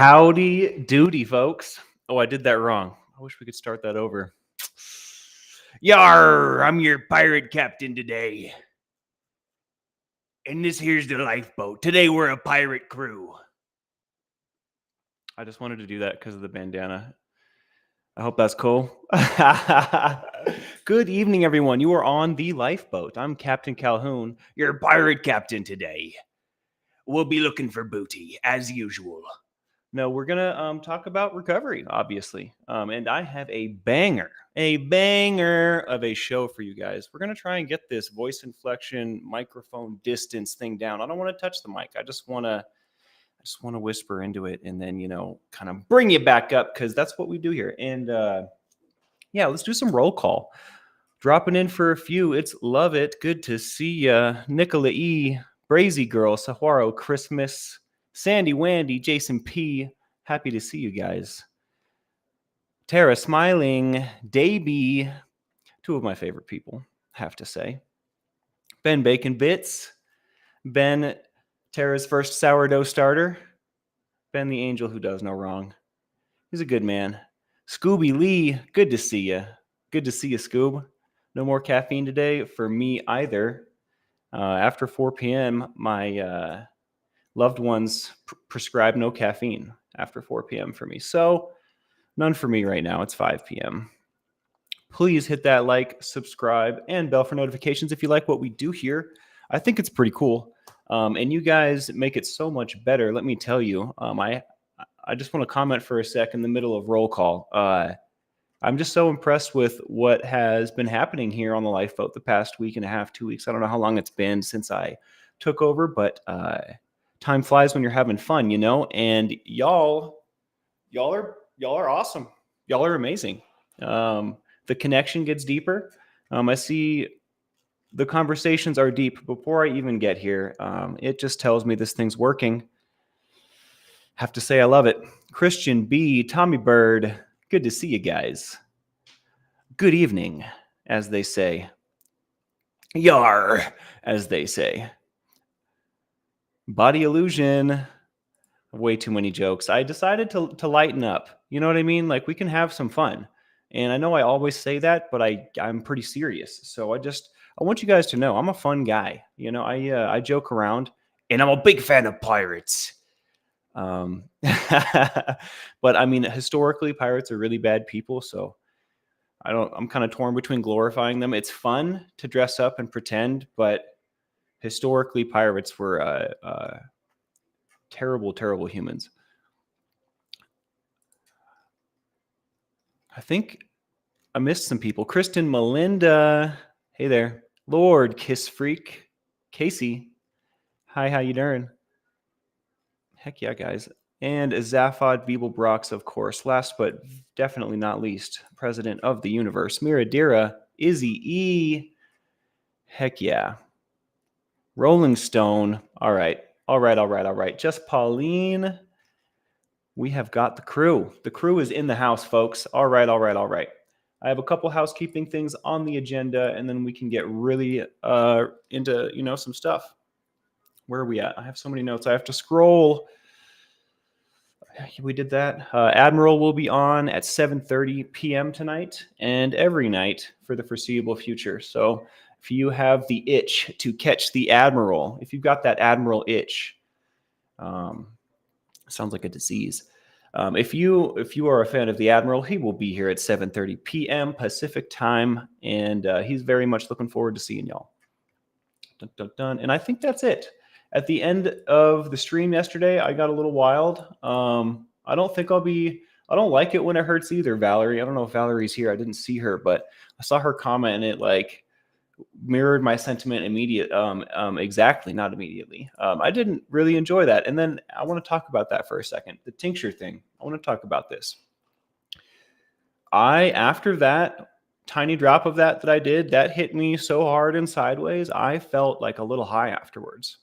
Howdy doody, folks. Oh, I did that wrong. I wish we could start that over. Yar, I'm your pirate captain today. And this here's the lifeboat. Today we're a pirate crew. I just wanted to do that because of the bandana. I hope that's cool. Good evening, everyone. You are on the lifeboat. I'm Captain Calhoun, your pirate captain today. We'll be looking for booty, as usual. No, we're going to talk about recovery, obviously. And I have a banger of a show for you guys. We're going to try and get this voice inflection, microphone distance thing down. I don't want to touch the mic. I just want to whisper into it and then, kind of bring you back up because that's what we do here. And yeah, let's do some roll call. Dropping in for a few. It's Love It. Good to see ya. Nicola E. Brazy Girl. Sahuaro Christmas. Sandy Wandy, Jason P. Happy to see you guys. Tara Smiling, Davey, two of my favorite people, have to say. Ben Bacon Bits, Ben, Tara's first sourdough starter. Ben the angel who does no wrong. He's a good man. Scooby Lee, good to see you. Good to see you, Scoob. No more caffeine today for me either. After 4 p.m., my loved ones prescribe no caffeine after 4 p.m. for me. So none for me right now. It's 5 p.m. Please hit that like, subscribe, and bell for notifications if you like what we do here. I think it's pretty cool. And you guys make it so much better. Let me tell you, I just want to comment for a sec in the middle of roll call. I'm just so impressed with what has been happening here on the lifeboat the past week and a half, 2 weeks. I don't know how long it's been since I took over, but time flies when you're having fun, and y'all are awesome. Y'all are amazing. The connection gets deeper. I see the conversations are deep before I even get here. It just tells me this thing's working. Have to say I love it. Christian B, Tommy Bird, good to see you guys. Good evening, as they say. Yar, as they say. Body illusion. Way too many jokes. I decided to lighten up. You know what I mean? Like, we can have some fun. And I know I always say that, but I'm pretty serious. So I want you guys to know I'm a fun guy. I joke around, and I'm a big fan of pirates. But I mean, historically, pirates are really bad people. So I'm kind of torn between glorifying them. It's fun to dress up and pretend, but historically, pirates were terrible, terrible humans. I think I missed some people. Kristen, Melinda, hey there. Lord, Kiss Freak, Casey, hi, how you doing? Heck yeah, guys. And Zaphod Beeblebrox, of course. Last but definitely not least, President of the Universe, Miradira, Izzy E. Heck yeah. Rolling Stone. All right. Just Pauline. We have got the crew. The crew is in the house, folks. All right. I have a couple housekeeping things on the agenda, and then we can get really into, some stuff. Where are we at? I have so many notes. I have to scroll. We did that. Admiral will be on at 7:30 p.m. tonight and every night for the foreseeable future. So if you have the itch to catch the Admiral, if you've got that Admiral itch, sounds like a disease. If you are a fan of the Admiral, he will be here at 7:30 p.m. Pacific time, and he's very much looking forward to seeing y'all. Dun, dun, dun. And I think that's it. At the end of the stream yesterday, I got a little wild. I don't like it when it hurts either, Valerie. I don't know if Valerie's here. I didn't see her, but I saw her comment and it mirrored my sentiment exactly, not immediately. I didn't really enjoy that. And then I want to talk about that for a second. The tincture thing. I want to talk about this. After that tiny drop of that I did, that hit me so hard and sideways, I felt like a little high afterwards.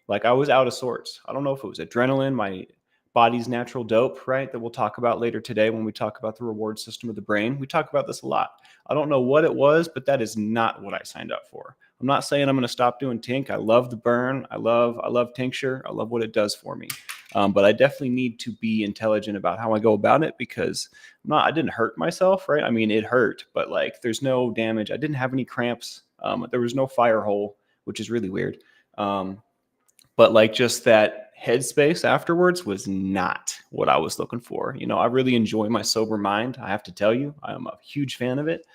Like I was out of sorts. I don't know if it was adrenaline, my body's natural dope, right? That we'll talk about later today when we talk about the reward system of the brain. We talk about this a lot. I don't know what it was, but that is not what I signed up for. I'm not saying I'm going to stop doing tink. I love the burn. I love tincture. I love what it does for me. But I definitely need to be intelligent about how I go about it, because I didn't hurt myself, right? I mean, it hurt, but like there's no damage. I didn't have any cramps. There was no fire hole, which is really weird. But like just that headspace afterwards was not what I was looking for. I really enjoy my sober mind. I have to tell you, I'm a huge fan of it.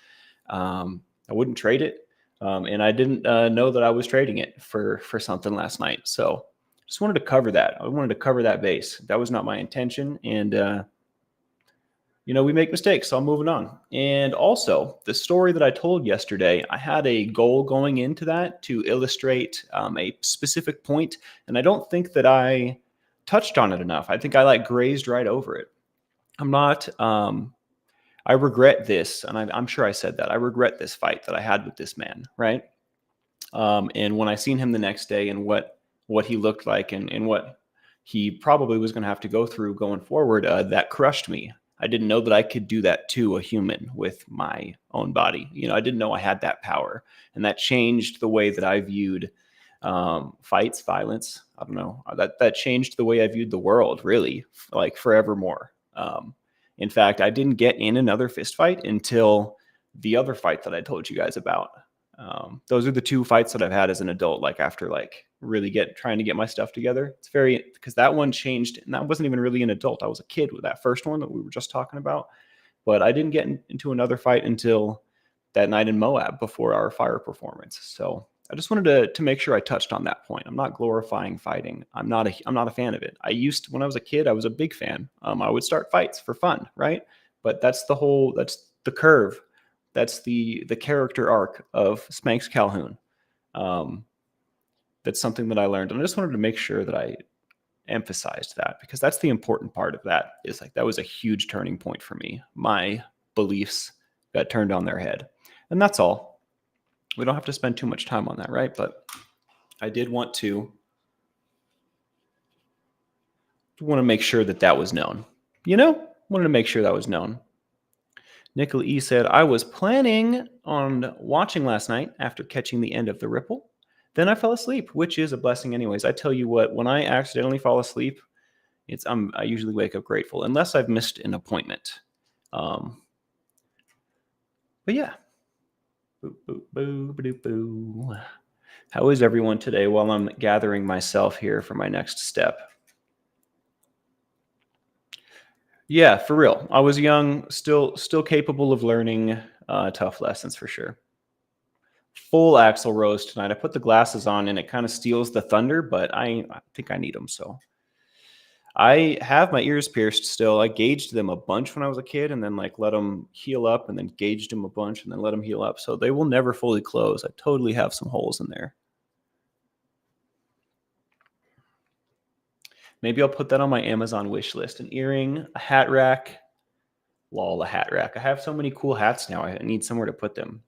I wouldn't trade it. And I didn't know that I was trading it for something last night. So just wanted to cover that. I wanted to cover that base. That was not my intention. And, we make mistakes, so I'm moving on. And also, the story that I told yesterday, I had a goal going into that to illustrate a specific point, and I don't think that I touched on it enough. I think I like grazed right over it. I'm not. I regret this, and I'm sure I said that. I regret this fight that I had with this man, right? And when I seen him the next day, and what he looked like, and what he probably was going to have to go through going forward, that crushed me. I didn't know that I could do that to a human with my own body. I didn't know I had that power, and that changed the way that I viewed fights, violence. I don't know. That changed the way I viewed the world, really, like forevermore. In fact, I didn't get in another fist fight until the other fight that I told you guys about. Those are the two fights that I've had as an adult, like after like really trying to get my stuff together. It's because that one changed, and that wasn't even really an adult. I was a kid with that first one that we were just talking about, but I didn't get into another fight until that night in Moab before our fire performance. So I just wanted to make sure I touched on that point. I'm not glorifying fighting. I'm not a fan of it. When I was a kid, I was a big fan. I would start fights for fun, right? But that's the curve. That's the character arc of Spanx Calhoun. That's something that I learned. And I just wanted to make sure that I emphasized that, because that's the important part of that, is like that was a huge turning point for me. My beliefs got turned on their head. And that's all. We don't have to spend too much time on that, right? But I did want to make sure that was known. Wanted to make sure that was known. Nicola E said, I was planning on watching last night after catching the end of The Ripple. Then I fell asleep, which is a blessing anyways. I tell you what, when I accidentally fall asleep, I usually wake up grateful, unless I've missed an appointment. But yeah. Boo, boo, boo, boo, boo. How is everyone today while I'm gathering myself here for my next step? Yeah, for real. I was young, still capable of learning tough lessons for sure. Full Axl Rose tonight. I put the glasses on and it kind of steals the thunder, but I think I need them. So I have my ears pierced still. I gauged them a bunch when I was a kid, and then like let them heal up, and then gauged them a bunch and then let them heal up. So they will never fully close. I totally have some holes in there. Maybe I'll put that on my Amazon wish list. An earring, a hat rack. Lol, a hat rack. I have so many cool hats now. I need somewhere to put them.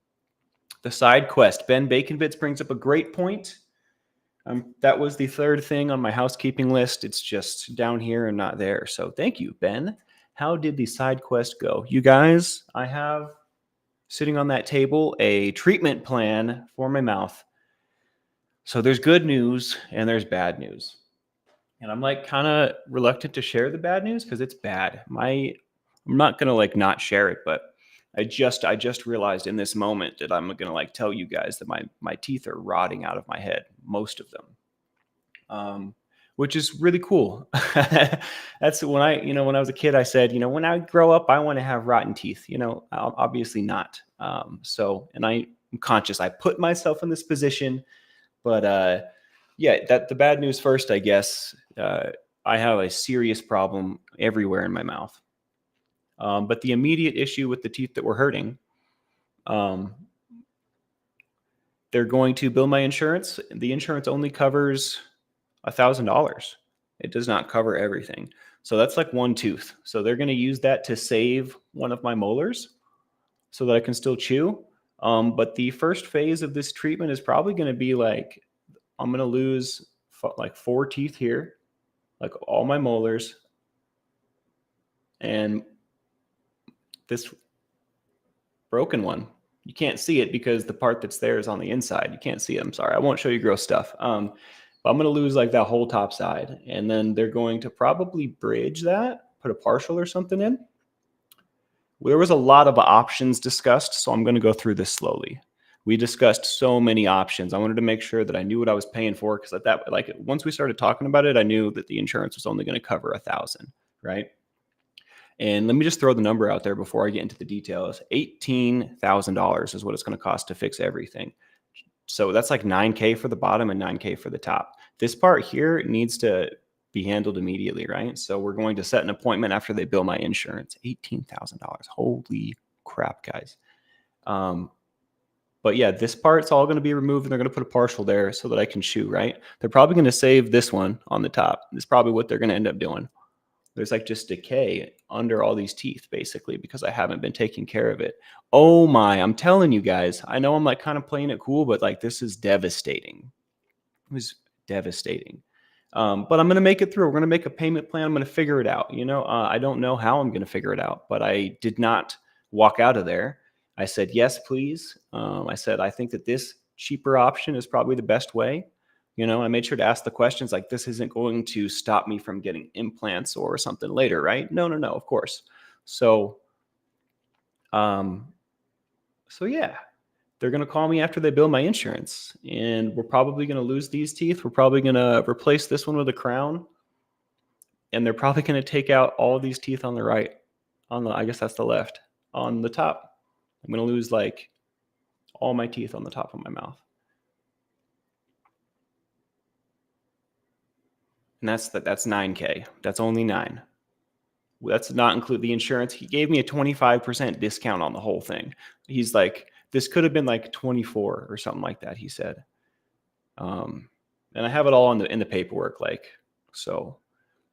The side quest. Ben Baconbits brings up a great point. That was the third thing on my housekeeping list. It's just down here and not there. So thank you, Ben. How did the side quest go? You guys, I have sitting on that table a treatment plan for my mouth. So there's good news and there's bad news. And I'm like kind of reluctant to share the bad news because it's bad. I'm not going to like not share it, but I just realized in this moment that I'm going to like tell you guys that my teeth are rotting out of my head, most of them. Which is really cool. That's when when I was a kid, I said, when I grow up, I want to have rotten teeth, obviously not. And I'm conscious, I put myself in this position, but, yeah, that the bad news first, I guess. I have a serious problem everywhere in my mouth. But the immediate issue with the teeth that were hurting, they're going to bill my insurance. The insurance only covers $1,000. It does not cover everything. So that's like one tooth. So they're going to use that to save one of my molars so that I can still chew. But the first phase of this treatment is probably going to be like, I'm going to lose like 4 teeth here, like all my molars. And this broken one, you can't see it because the part that's there is on the inside. You can't see it. I'm sorry. I won't show you gross stuff. But I'm going to lose like that whole top side. And then they're going to probably bridge that, put a partial or something in. There was a lot of options discussed, so I'm going to go through this slowly. We discussed so many options. I wanted to make sure that I knew what I was paying for, because at that, like, once we started talking about it, I knew that the insurance was only going to cover $1,000, right? And let me just throw the number out there before I get into the details. $18,000 is what it's going to cost to fix everything. So that's like $9K for the bottom and $9K for the top. This part here needs to be handled immediately, right? So we're going to set an appointment after they bill my insurance. $18,000. Holy crap, guys. But yeah, this part's all going to be removed, and they're going to put a partial there so that I can chew, right? They're probably going to save this one on the top. That's probably what they're going to end up doing. There's like just decay under all these teeth, basically, because I haven't been taking care of it. Oh my, I'm telling you guys, I know I'm like kind of playing it cool, but like this is devastating. It was devastating. But I'm going to make it through. We're going to make a payment plan. I'm going to figure it out. I don't know how I'm going to figure it out, but I did not walk out of there. I said, yes, please. I said, I think that this cheaper option is probably the best way. I made sure to ask the questions like, this isn't going to stop me from getting implants or something later, right? No, of course. So yeah, they're going to call me after they bill my insurance, and we're probably going to lose these teeth. We're probably going to replace this one with a crown, and they're probably going to take out all these teeth on the right, I guess that's the left, on the top. I'm going to lose like all my teeth on the top of my mouth. And that's 9K. That's only 9. That's not include the insurance. He gave me a 25% discount on the whole thing. He's like, this could have been like 24 or something like that, he said. And I have it all in the paperwork, like, so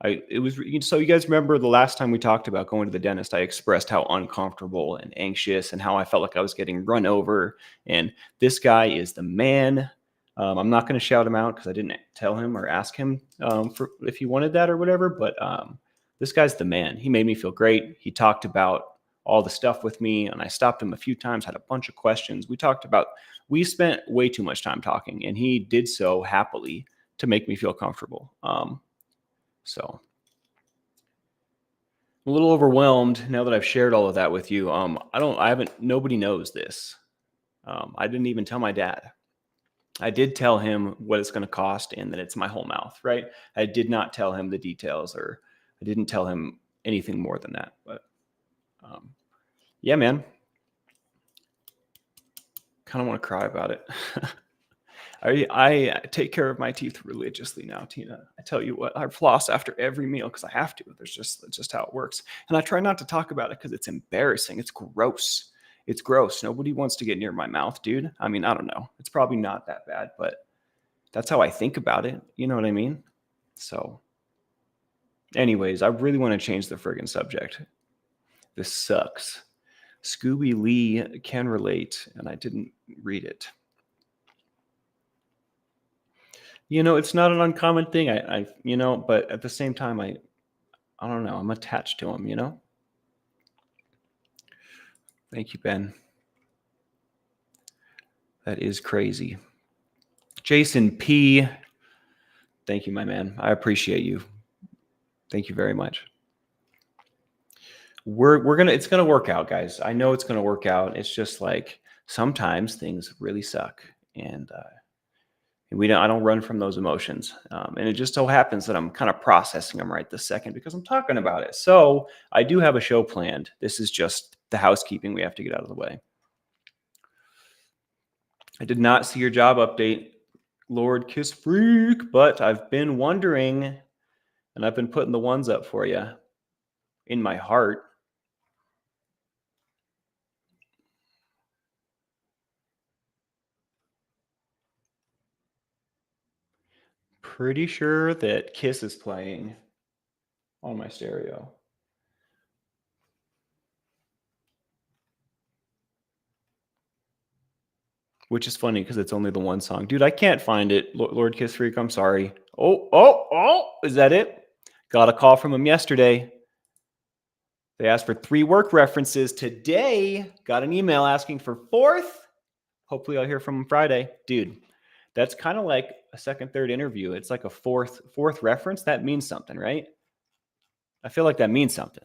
so you guys remember the last time we talked about going to the dentist, I expressed how uncomfortable and anxious and how I felt like I was getting run over. And this guy is the man. I'm not going to shout him out because I didn't tell him or ask him for if he wanted that or whatever. But this guy's the man. He made me feel great. He talked about all the stuff with me, and I stopped him a few times, had a bunch of questions. We spent way too much time talking, and he did so happily to make me feel comfortable. So I'm a little overwhelmed now that I've shared all of that with you. Nobody knows this. I didn't even tell my dad. I did tell him what it's going to cost and that it's my whole mouth, right? I did not tell him the details, or I didn't tell him anything more than that. But yeah, man, kind of want to cry about it. I take care of my teeth religiously now, Tina. I tell you what, I floss after every meal because I have to. That's just how it works. And I try not to talk about it because it's embarrassing. It's gross. It's gross. Nobody wants to get near my mouth, dude. I mean, I don't know. It's probably not that bad, but that's how I think about it. You know what I mean? So anyways, I really want to change the friggin' subject. This sucks. Scooby Lee can relate, and I didn't read it. It's not an uncommon thing. But at the same time, I don't know. I'm attached to him, Thank you, Ben. That is crazy. Jason P. Thank you, my man. I appreciate you. Thank you very much. It's gonna work out, guys. I know it's gonna work out. It's just like sometimes things really suck, and I don't run from those emotions. And it just so happens that I'm kind of processing them right this second because I'm talking about it. So I do have a show planned. This is just the housekeeping we have to get out of the way. I did not see your job update, Lord Kiss Freak, but I've been wondering, and I've been putting the ones up for you in my heart. Pretty sure that Kiss is playing on my stereo. Which is funny because it's only the one song. Dude, I can't find it, Lord Kiss Freak. I'm sorry. Oh, is that it? Got a call from him yesterday. They asked for 3 work references. Today, got an email asking for 4th. Hopefully I'll hear from him Friday. Dude, That's kind of like a second, third interview. It's like a fourth reference. That means something, right? I feel like that means something.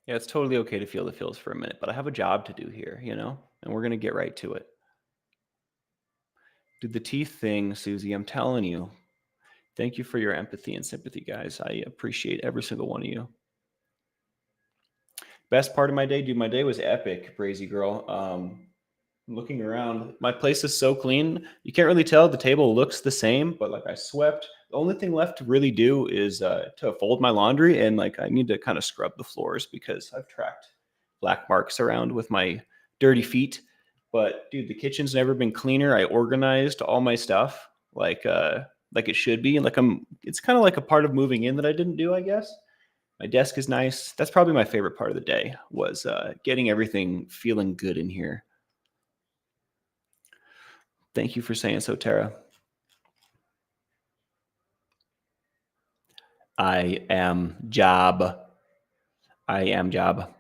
Yeah, it's totally okay to feel the feels for a minute, but I have a job to do here, and we're going to get right to it. Do the teeth thing, Susie. I'm telling you. Thank you for your empathy and sympathy, guys. I appreciate every single one of you. Best part of my day, dude. My day was epic, Brazy girl. Looking around, my place is so clean. You can't really tell. The table looks the same, but like I swept. The only thing left to really do is to fold my laundry, and like I need to kind of scrub the floors because I've tracked black marks around with my dirty feet. But dude, the kitchen's never been cleaner. I organized all my stuff like it should be, and like it's kind of like a part of moving in that I didn't do, I guess. My desk is nice. That's probably my favorite part of the day was getting everything feeling good in here. Thank you for saying so, Tara. I am Job. I am Job.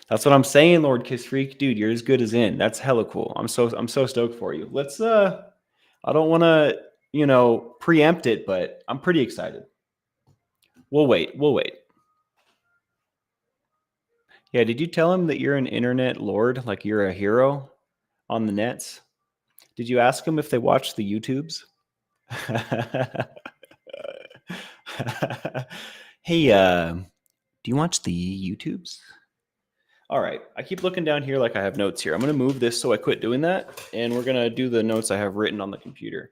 That's what I'm saying, Lord Kiss Freak. Dude, you're as good as in. That's hella cool. I'm so stoked for you. Let's I don't want to, preempt it, but I'm pretty excited. We'll wait. Yeah, did you tell him that you're an internet lord, like you're a hero on the nets? Did you ask him if they watch the YouTubes? Hey, do you watch the YouTubes? All right. I keep looking down here like I have notes here. I'm going to move this so I quit doing that, and we're going to do the notes I have written on the computer.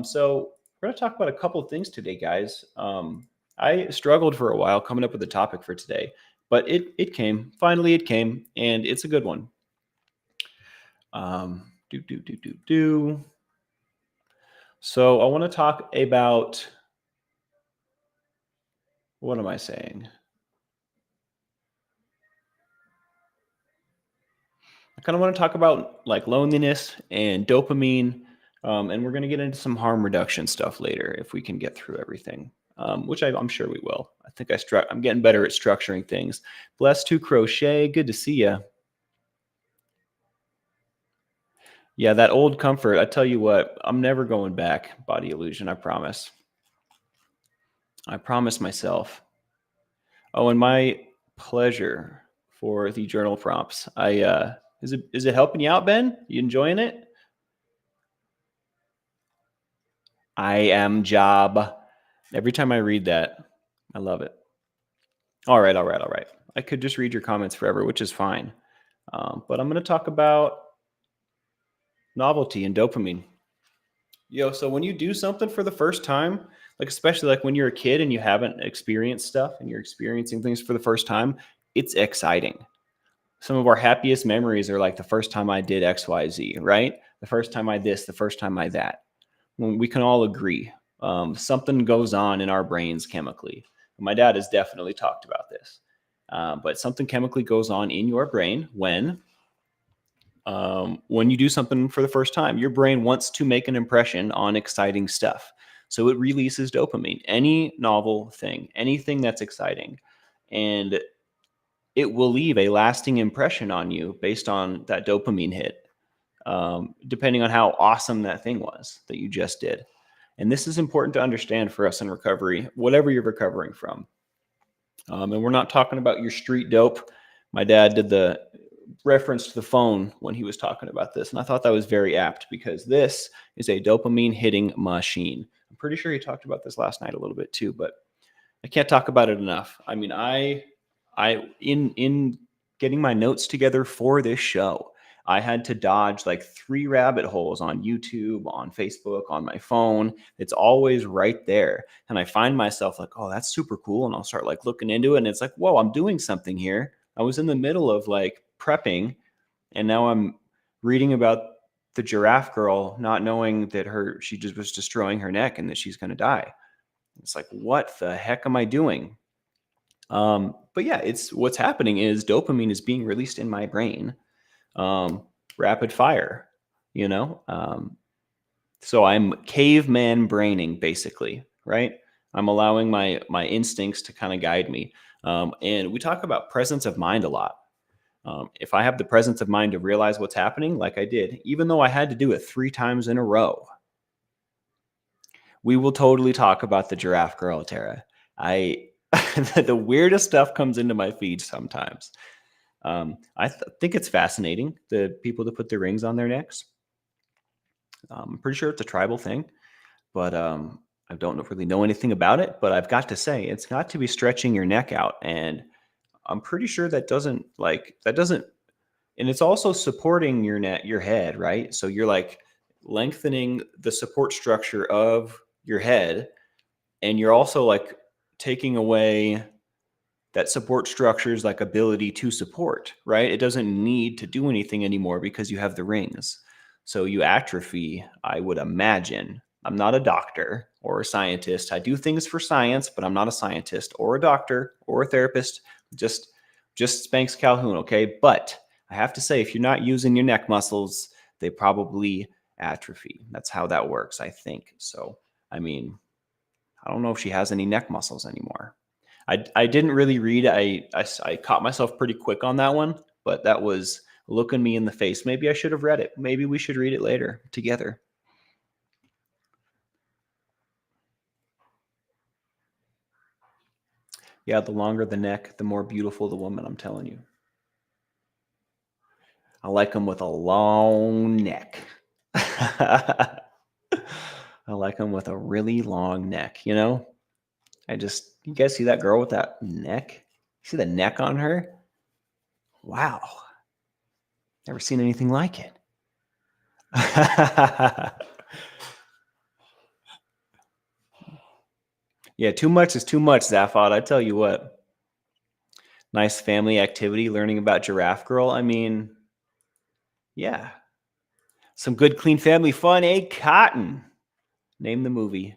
So we're going to talk about a couple of things today, guys. I struggled for a while coming up with a topic for today, but it came. Finally, it came, and it's a good one. So I want to talk about, what am I saying? I kind of want to talk about like loneliness and dopamine, and we're going to get into some harm reduction stuff later if we can get through everything, which I'm sure we will. I think I'm getting better at structuring things. Blessed to crochet. Good to see you. Yeah, that old comfort. I tell you what, I'm never going back. Body illusion. I promise. I promise myself. Oh, and my pleasure for the journal prompts. Is it helping you out, Ben? You enjoying it? I am Job. Every time I read that, I love it. All right. I could just read your comments forever, which is fine. But I'm going to talk about novelty and dopamine. So when you do something for the first time, like especially like when you're a kid and you haven't experienced stuff and you're experiencing things for the first time, it's exciting. Some of our happiest memories are like the first time I did XYZ, right? The first time I this, the first time I that. When we can all agree, something goes on in our brains chemically. My dad has definitely talked about this, but something chemically goes on in your brain when you do something for the first time. Your brain wants to make an impression on exciting stuff, so it releases dopamine. Any novel thing, anything that's exciting, and it will leave a lasting impression on you based on that dopamine hit, depending on how awesome that thing was that you just did. And this is important to understand for us in recovery, whatever you're recovering from. And we're not talking about your street dope. My dad did the reference to the phone when he was talking about this. And I thought that was very apt because this is a dopamine hitting machine. I'm pretty sure he talked about this last night a little bit too, but I can't talk about it enough. I mean, in getting my notes together for this show, I had to dodge like 3 rabbit holes on YouTube, on Facebook, on my phone. It's always right there. And I find myself like, oh, that's super cool. And I'll start like looking into it. And it's like, whoa, I'm doing something here. I was in the middle of like prepping, and now I'm reading about the giraffe girl, not knowing that she just was destroying her neck and that she's going to die. It's like, what the heck am I doing? But yeah, it's what's happening is dopamine is being released in my brain, rapid fire, you know? So I'm caveman braining basically, right? I'm allowing my instincts to kind of guide me. And we talk about presence of mind a lot. If I have the presence of mind to realize what's happening, like I did, even though I had to do it 3 times in a row, we will totally talk about the giraffe girl, Tara. I the weirdest stuff comes into my feed sometimes. I think it's fascinating, the people that put the rings on their necks. I'm pretty sure it's a tribal thing, but I don't really know anything about it. But I've got to say, it's got to be stretching your neck out, and I'm pretty sure that doesn't, and it's also supporting your neck, your head, right? So you're like lengthening the support structure of your head, and you're also like taking away that support structure's like ability to support, right? It doesn't need to do anything anymore because you have the rings. So you atrophy, I would imagine. I'm not a doctor or a scientist. I do things for science, but I'm not a scientist or a doctor or a therapist. Just Spanx Calhoun, okay? But I have to say, if you're not using your neck muscles, they probably atrophy. That's how that works, I think. So, I mean, I don't know if she has any neck muscles anymore. I didn't really read. I caught myself pretty quick on that one, but that was looking me in the face. Maybe I should have read it. Maybe we should read it later together. Yeah, the longer the neck, the more beautiful the woman, I'm telling you. I like them with a long neck. I like them with a really long neck, you know? You guys see that girl with that neck? See the neck on her? Wow. Never seen anything like it. Yeah, too much is too much, Zaphod. I tell you what. Nice family activity, learning about Giraffe Girl. I mean, yeah. Some good, clean family fun, eh? Cotton. Name the movie.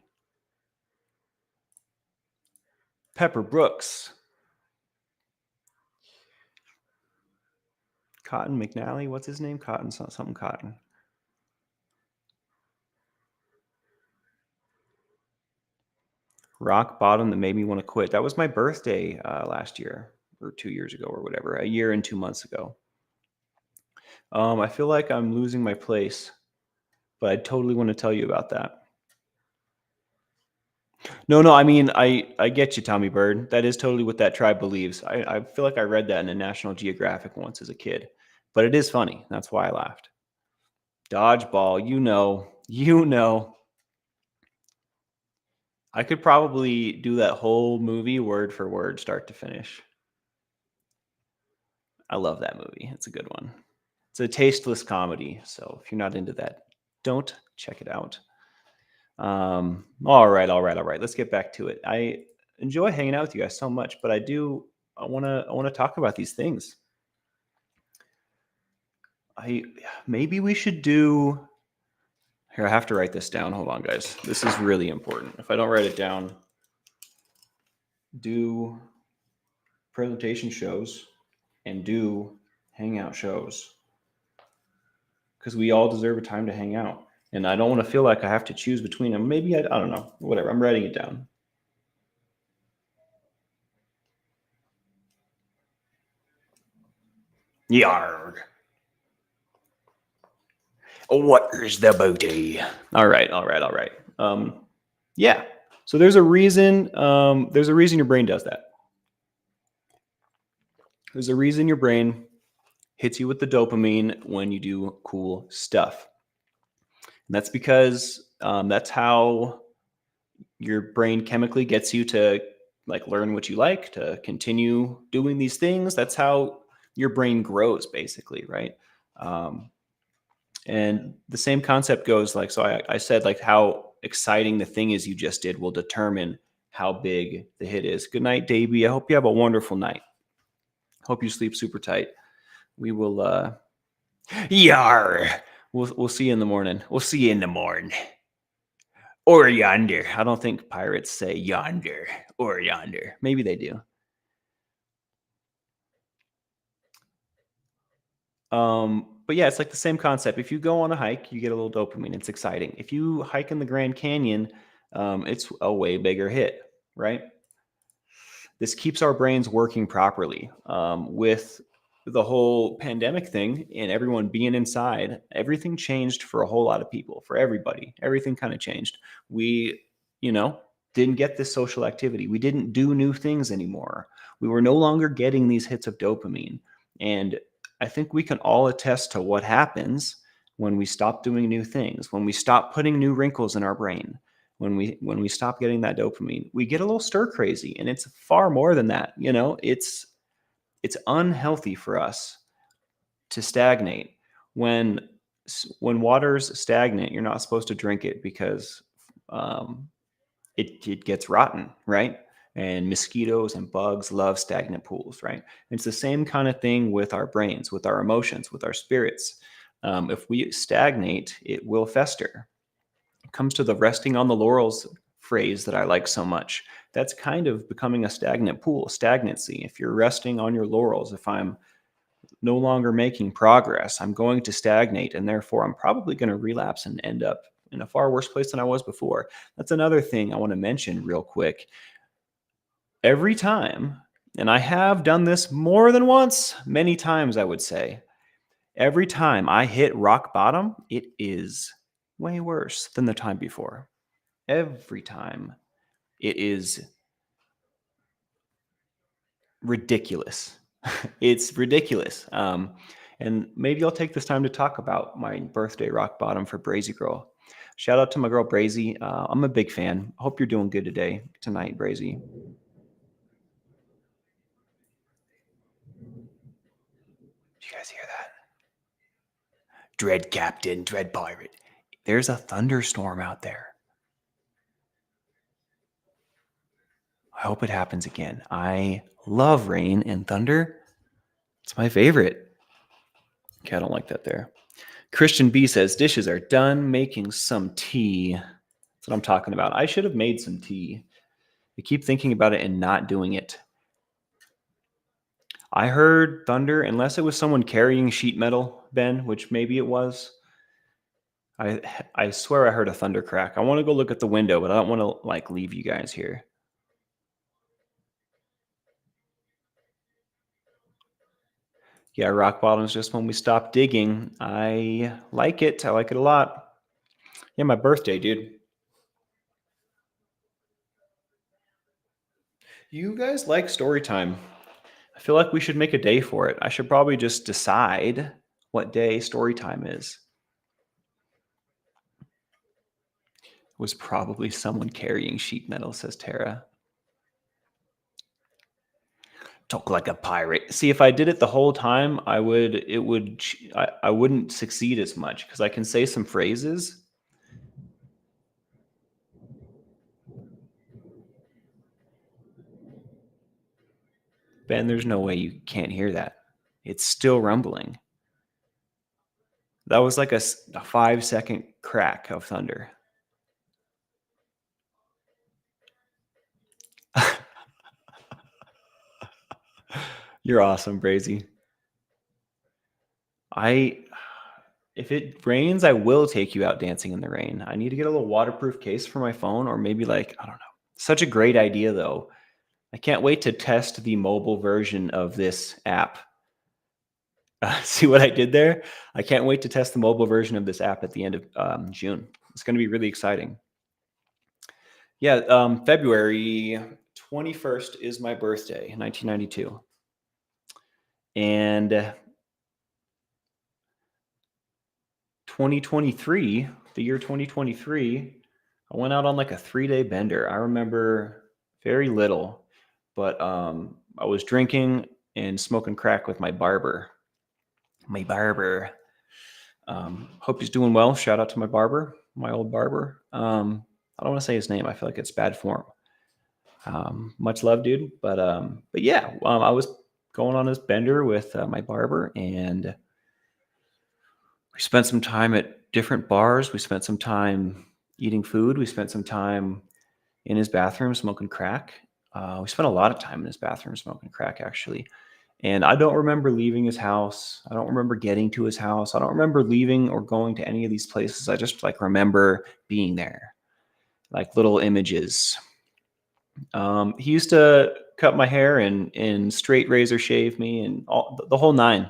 Pepper Brooks. Cotton McNally. What's his name? Cotton, something Cotton. Rock bottom that made me want to quit. That was my birthday last year or 2 years ago or whatever. A year and 2 months ago. I feel like I'm losing my place, but I totally want to tell you about that. No, I mean, I get you, Tommy Bird. That is totally what that tribe believes. I feel like I read that in a National Geographic once as a kid, but it is funny. That's why I laughed. Dodgeball, you know. I could probably do that whole movie word for word, start to finish. I love that movie. It's a good one. It's a tasteless comedy, so if you're not into that, don't check it out. All right. Let's get back to it. I enjoy hanging out with you guys so much, but I want to talk about these things. Maybe we should do here. I have to write this down. Hold on, guys. This is really important. If I don't write it down, do presentation shows and do hangout shows because we all deserve a time to hang out. And I don't want to feel like I have to choose between them. Maybe I don't know. Whatever. I'm writing it down. Yarg. What is the booty? All right. Yeah. So there's a reason. There's a reason your brain does that. There's a reason your brain hits you with the dopamine when you do cool stuff. And that's because that's how your brain chemically gets you to like learn what you like, to continue doing these things. That's how your brain grows, basically, right? And the same concept goes like, so I said like how exciting the thing is you just did will determine how big the hit is. Good night, Davey. I hope you have a wonderful night. Hope you sleep super tight. We will yar. We'll see you in the morning. We'll see you in the morning. Or yonder. I don't think pirates say yonder or yonder. Maybe they do. But yeah, it's like the same concept. If you go on a hike, you get a little dopamine. It's exciting. If you hike in the Grand Canyon, it's a way bigger hit. right? This keeps our brains working properly. With the whole pandemic thing and everyone being inside, everything changed for a whole lot of people, for everybody. Everything kind of changed. We, you know, didn't get this social activity. We didn't do new things anymore. We were no longer getting these hits of dopamine. And I think we can all attest to what happens when we stop doing new things, when we stop putting new wrinkles in our brain, when we stop getting that dopamine, we get a little stir crazy, and it's far more than that. It's unhealthy for us to stagnate. When water's stagnant, you're not supposed to drink it because um, it gets rotten, right? And mosquitoes and bugs love stagnant pools, right? And it's the same kind of thing with our brains, with our emotions, with our spirits. If we stagnate, it will fester. Comes to the resting on the laurels phrase that I like so much. That's kind of becoming a stagnant pool, stagnancy. If you're resting on your laurels, if I'm no longer making progress, I'm going to stagnate, and therefore I'm probably going to relapse and end up in a far worse place than I was before. That's another thing I want to mention real quick. Every time, and I have done this more than once, many times, I would say, every time I hit rock bottom, it is way worse than the time before. Every time. It is ridiculous. It's ridiculous. And maybe I'll take this time to talk about my birthday rock bottom for Brazy Girl. Shout out to my girl Brazy. I'm a big fan. Hope you're doing good tonight, Brazy. Did you guys hear that? Dread Captain, Dread Pirate. There's a thunderstorm out there. I hope it happens again. I love rain and thunder. It's my favorite. Okay, I don't like that there. Christian B says, dishes are done, making some tea. That's what I'm talking about. I should have made some tea. I keep thinking about it and not doing it. I heard thunder, unless it was someone carrying sheet metal, Ben, which maybe it was. I swear I heard a thunder crack. I want to go look at the window, but I don't want to leave you guys here. Yeah, rock bottom is just when we stop digging. I like it. I like it a lot. Yeah, my birthday, dude. You guys like story time. I feel like we should make a day for it. I should probably just decide what day story time is. It was probably someone carrying sheet metal, says Tara. Talk like a pirate. See, if I did it the whole time, I wouldn't succeed as much because I can say some phrases. Ben, there's no way you can't hear that. It's still rumbling. That was like a 5-second crack of thunder. You're awesome, Brazy. If it rains, I will take you out dancing in the rain. I need to get a little waterproof case for my phone, or maybe I don't know. Such a great idea, though. I can't wait to test the mobile version of this app. See what I did there? I can't wait to test the mobile version of this app at the end of June. It's going to be really exciting. Yeah, February 21st is my birthday, 1992. And 2023, the year 2023, I went out on a 3-day bender. I remember very little, but I was drinking and smoking crack with my barber. Hope he's doing well. Shout out to my barber, my old barber. I don't want to say his name. I feel like it's bad form. Much love, dude. But yeah, I was going on this bender with my barber, and we spent some time at different bars. We spent some time eating food. We spent some time in his bathroom smoking crack. We spent a lot of time in his bathroom smoking crack, actually. And I don't remember leaving his house. I don't remember getting to his house. I don't remember leaving or going to any of these places. I just remember being there, like little images. He used to cut my hair and straight razor shave me and all the whole nine.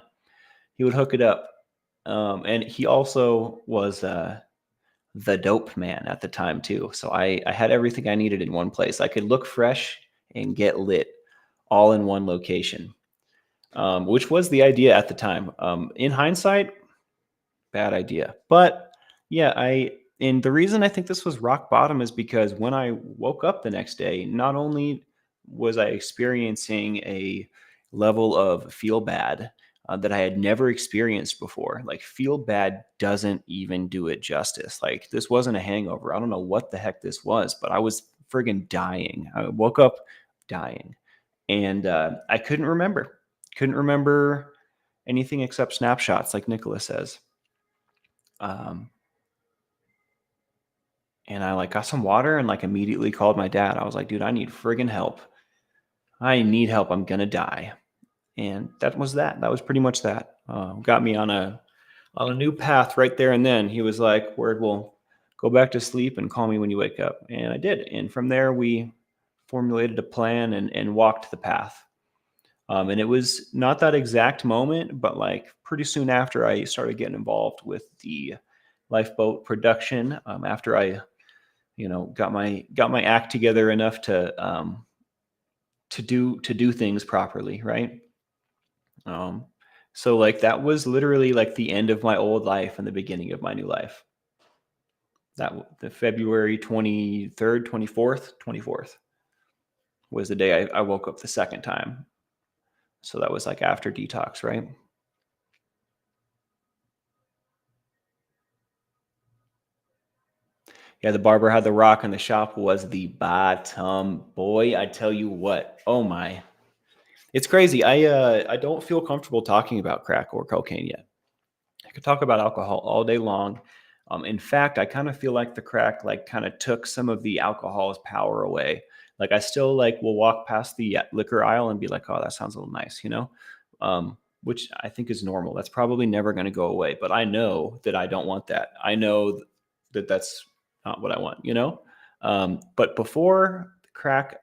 He would hook it up. And he also was the dope man at the time too. So I had everything I needed in one place. I could look fresh and get lit all in one location, which was the idea at the time. In hindsight, bad idea. But yeah, and the reason I think this was rock bottom is because when I woke up the next day, not only was I experiencing a level of feel bad that I had never experienced before. Like, feel bad doesn't even do it justice. Like, this wasn't a hangover. I don't know what the heck this was, but I was friggin' dying. I woke up dying, and I couldn't remember anything except snapshots, like Nicholas says. Um, and I like got some water and like immediately called my dad. I was like, dude, I need friggin' help. I need help. I'm gonna die. And that was that. That was pretty much that. Got me on a new path right there and then. He was like, "Word, will go back to sleep and call me when you wake up." And I did. And from there, we formulated a plan and walked the path. And it was not that exact moment, but like pretty soon after I started getting involved with the lifeboat production. After I, got my act together enough to do things properly, right? Um, so like that was literally like the end of my old life and the beginning of my new life. The February 23rd, 24th was the day I woke up the second time. So that was like after detox, right? Yeah, the barber had the rock and the shop was the bottom. Boy, I tell you what. Oh my. It's crazy. I don't feel comfortable talking about crack or cocaine yet. I could talk about alcohol all day long. In fact, I kind of feel like the crack like kind of took some of the alcohol's power away. Like I still like will walk past the liquor aisle and be like, "Oh, that sounds a little nice," which I think is normal. That's probably never going to go away. But I know that I don't want that. I know that that's not what I want. But before the crack,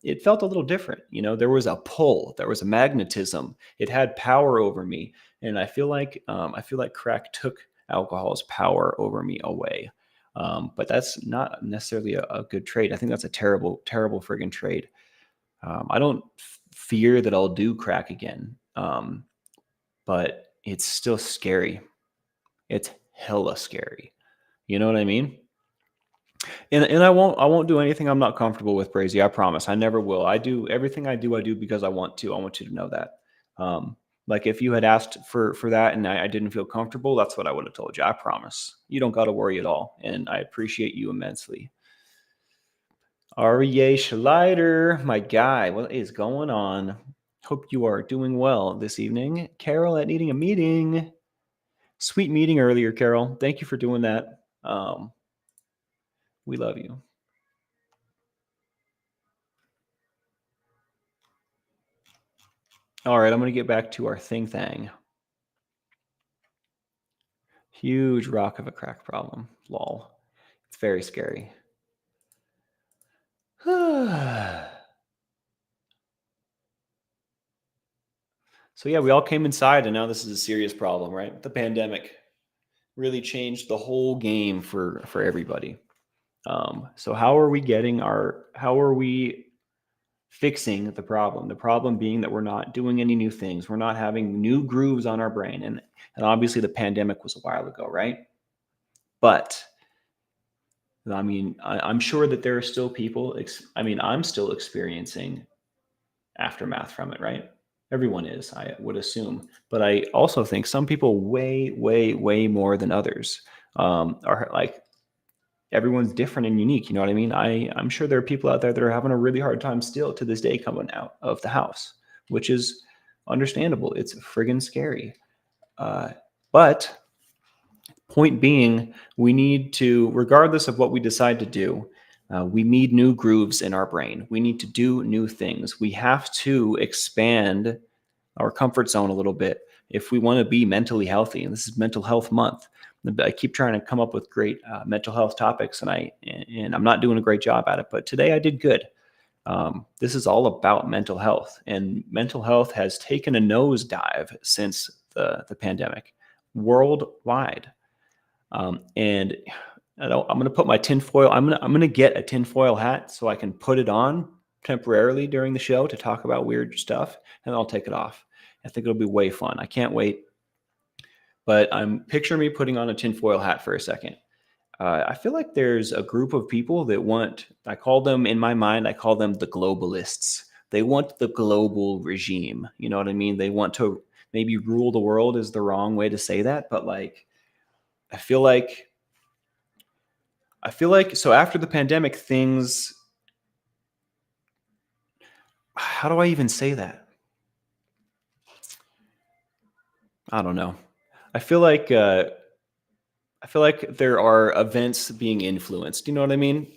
it felt a little different. There was a pull, there was a magnetism. It had power over me, and I feel like crack took alcohol's power over me away. But that's not necessarily a good trade. I think that's a terrible, terrible friggin' trade. I don't fear that I'll do crack again, but it's still scary. It's hella scary. You know what I mean? And I won't do anything I'm not comfortable with, Brazy. I promise. I never will. I do everything I do because I want to. I want you to know that. Like if you had asked for that and I didn't feel comfortable, that's what I would have told you. I promise. You don't got to worry at all. And I appreciate you immensely. Aryeh Schleider, my guy, what is going on? Hope you are doing well this evening. Carol at needing a meeting. Sweet meeting earlier, Carol. Thank you for doing that. We love you. All right, I'm going to get back to our thing. Huge rock of a crack problem. Lol. It's very scary. So yeah, we all came inside and now this is a serious problem, right? The pandemic really changed the whole game for everybody. So how are we fixing the problem? The problem being that we're not doing any new things. We're not having new grooves on our brain. And obviously the pandemic was a while ago, right? But I mean, I'm sure that there are still people. I'm still experiencing aftermath from it, right? Everyone is, I would assume. But I also think some people way, way, way more than others are like everyone's different and unique. You know what I mean? I'm sure there are people out there that are having a really hard time still to this day coming out of the house, which is understandable. It's friggin' scary. But point being, we need to, regardless of what we decide to do, we need new grooves in our brain. We need to do new things. We have to expand our comfort zone a little bit if we want to be mentally healthy. And this is Mental Health Month. I keep trying to come up with great mental health topics, and I'm not doing a great job at it. But today I did good. This is all about mental health, and mental health has taken a nosedive since the pandemic worldwide. And I'm going to put my tinfoil. I'm going to get a tinfoil hat so I can put it on temporarily during the show to talk about weird stuff, and I'll take it off. I think it'll be way fun. I can't wait. But I'm picture me putting on a tinfoil hat for a second. I feel like there's a group of people that want, I call them in my mind, I call them the globalists. They want the global regime. You know what I mean? They want to maybe rule the world is the wrong way to say that, but like, I feel like, so after the pandemic, things, how do I even say that? I don't know. I feel like, there are events being influenced. You know what I mean?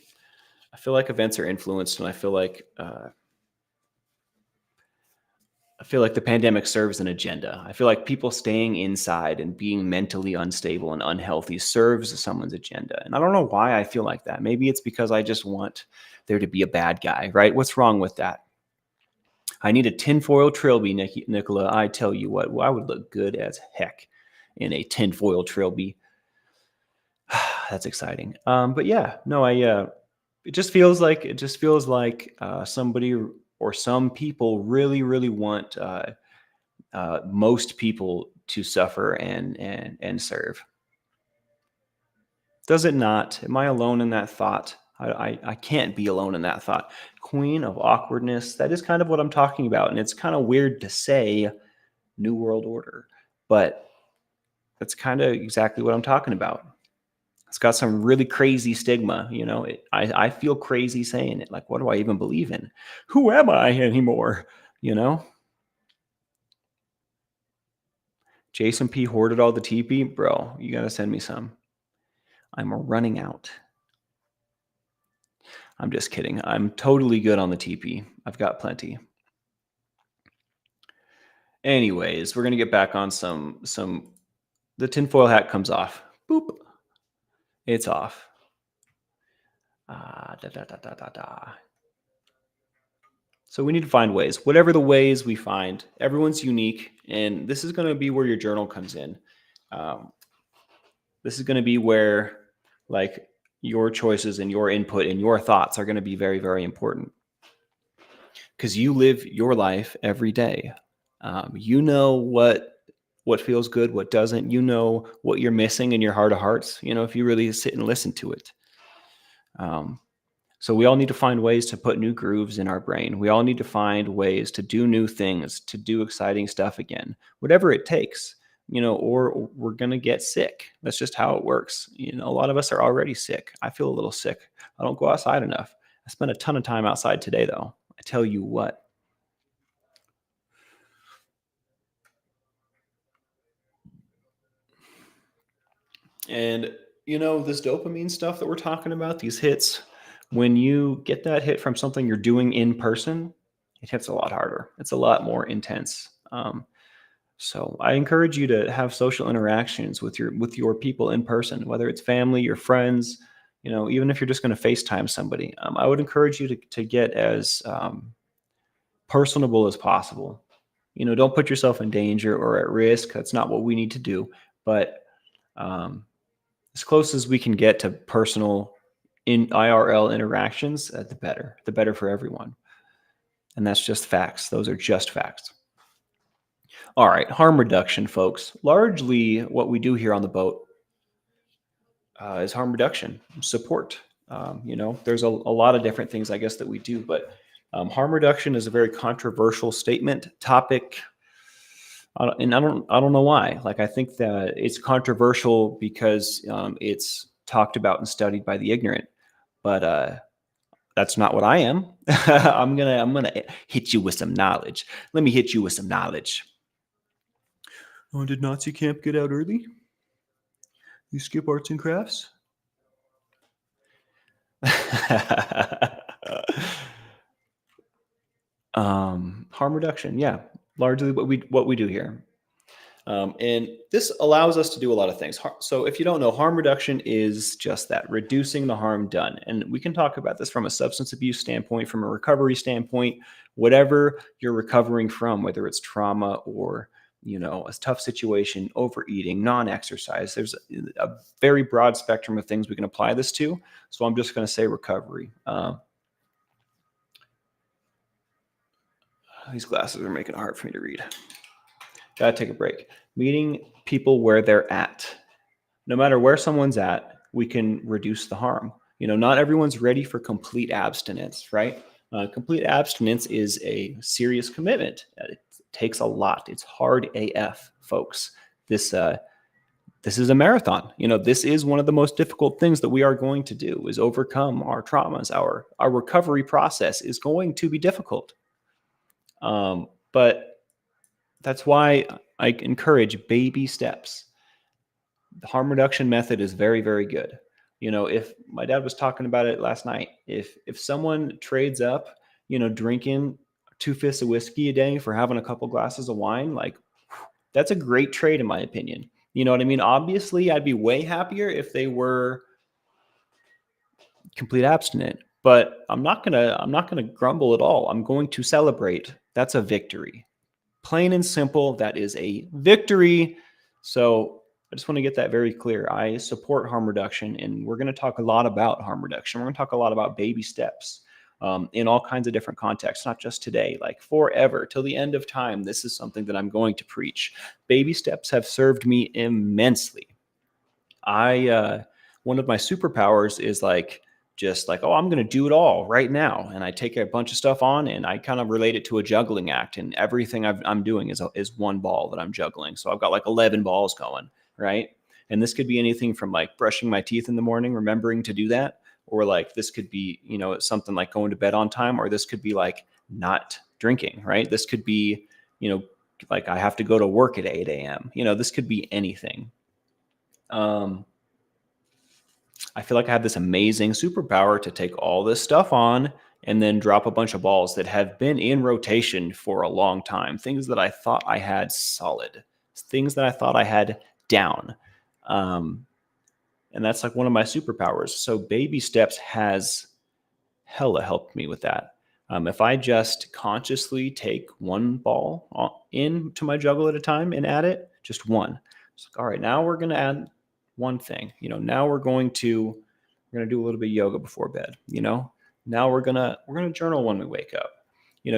I feel like events are influenced, and I feel like the pandemic serves an agenda. I feel like people staying inside and being mentally unstable and unhealthy serves someone's agenda. And I don't know why I feel like that. Maybe it's because I just want there to be a bad guy, right? What's wrong with that? I need a tinfoil trilby, Nicola. I tell you what, I would look good as heck in a tinfoil trilby. That's exciting. But yeah, no, it just feels like somebody or some people really, really want most people to suffer and serve. Does it not? Am I alone in that thought? I can't be alone in that thought. Queen of awkwardness. That is kind of what I'm talking about, and it's kind of weird to say New World Order, but that's kind of exactly what I'm talking about. It's got some really crazy stigma, you know. I feel crazy saying it. Like, what do I even believe in? Who am I anymore? You know. Jason P hoarded all the TP, bro. You gotta send me some. I'm running out. I'm just kidding. I'm totally good on the TP. I've got plenty. Anyways, we're gonna get back on some. The tinfoil hat comes off. Boop. It's off. Da, da, da, da, da, da. So we need to find ways. Whatever the ways we find, everyone's unique, and this is going to be where your journal comes in. This is going to be where, like, your choices and your input and your thoughts are going to be very, very important because you live your life every day. You know what feels good, what doesn't. You know what you're missing in your heart of hearts. You know, if you really sit and listen to it. So we all need to find ways to put new grooves in our brain. We all need to find ways to do new things, to do exciting stuff again, whatever it takes, you know, or we're going to get sick. That's just how it works. You know, a lot of us are already sick. I feel a little sick. I don't go outside enough. I spent a ton of time outside today, though. I tell you what. And, you know, this dopamine stuff that we're talking about, these hits, when you get that hit from something you're doing in person, it hits a lot harder. It's a lot more intense. So I encourage you to have social interactions with your people in person, whether it's family, your friends, you know, even if you're just going to FaceTime somebody. I would encourage you to get as personable as possible. You know, don't put yourself in danger or at risk. That's not what we need to do. But as close as we can get to personal in IRL interactions, the better. The better for everyone. And that's just facts. Those are just facts. All right, harm reduction, folks. Largely what we do here on the boat is harm reduction, support. You know, there's a lot of different things, I guess, that we do, but harm reduction is a very controversial statement, topic, and I don't know why. Like, I think that it's controversial because it's talked about and studied by the ignorant, but that's not what I am. I'm gonna hit you with some knowledge. Let me hit you with some knowledge. Oh, did Nazi camp get out early? You skip arts and crafts? Harm reduction, yeah, largely what we do here. And this allows us to do a lot of things. So if you don't know, harm reduction is just that, reducing the harm done. And we can talk about this from a substance abuse standpoint, from a recovery standpoint, whatever you're recovering from, whether it's trauma or a tough situation, overeating, non-exercise. There's a very broad spectrum of things we can apply this to. So I'm just going to say recovery. These glasses are making it hard for me to read. Gotta take a break. Meeting people where they're at. No matter where someone's at, we can reduce the harm. Not everyone's ready for complete abstinence, right? Complete abstinence is a serious commitment. It takes a lot. It's hard AF, folks. This is a marathon. This is one of the most difficult things that we are going to do, is overcome our traumas. Our recovery process is going to be difficult. But that's why I encourage baby steps. The harm reduction method is very, very good. If my dad was talking about it last night, if someone trades up, drinking 2 5ths of whiskey a day for having a couple glasses of wine, like, that's a great trade in my opinion. You know what I mean? Obviously, I'd be way happier if they were complete abstinent, but I'm not gonna grumble at all. I'm going to celebrate. That's a victory. Plain and simple, that is a victory. So I just want to get that very clear. I support harm reduction, and we're going to talk a lot about harm reduction. We're going to talk a lot about baby steps in all kinds of different contexts, not just today, like forever, till the end of time. This is something that I'm going to preach. Baby steps have served me immensely. One of my superpowers is just like, oh, I'm going to do it all right now. And I take a bunch of stuff on, and I kind of relate it to a juggling act. And everything I'm doing is one ball that I'm juggling. So I've got like 11 balls going, right? And this could be anything from like brushing my teeth in the morning, remembering to do that. Or like this could be, something like going to bed on time. Or this could be like not drinking, right? This could be, like I have to go to work at 8 a.m. This could be anything. I feel like I have this amazing superpower to take all this stuff on and then drop a bunch of balls that have been in rotation for a long time. Things that I thought I had solid, things that I thought I had down. And that's like one of my superpowers. So baby steps has hella helped me with that. If I just consciously take one ball into my juggle at a time and add it, just one. It's like, all right, now we're going to add one thing. Now we're going to do a little bit of yoga before bed. Now we're gonna journal when we wake up.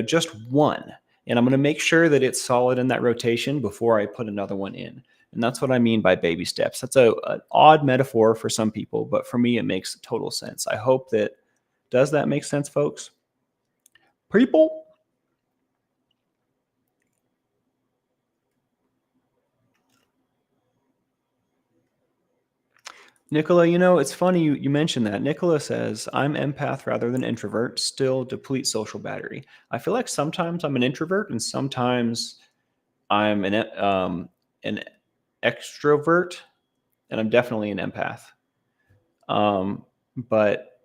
Just one, and I'm gonna make sure that it's solid in that rotation before I put another one in. And that's what I mean by baby steps. That's an odd metaphor for some people, but for me, it makes total sense. I hope that does that make sense, folks? People. Nicola, it's funny you mentioned that. Nicola says, I'm empath rather than introvert, still deplete social battery. I feel like sometimes I'm an introvert and sometimes I'm an extrovert, and I'm definitely an empath. But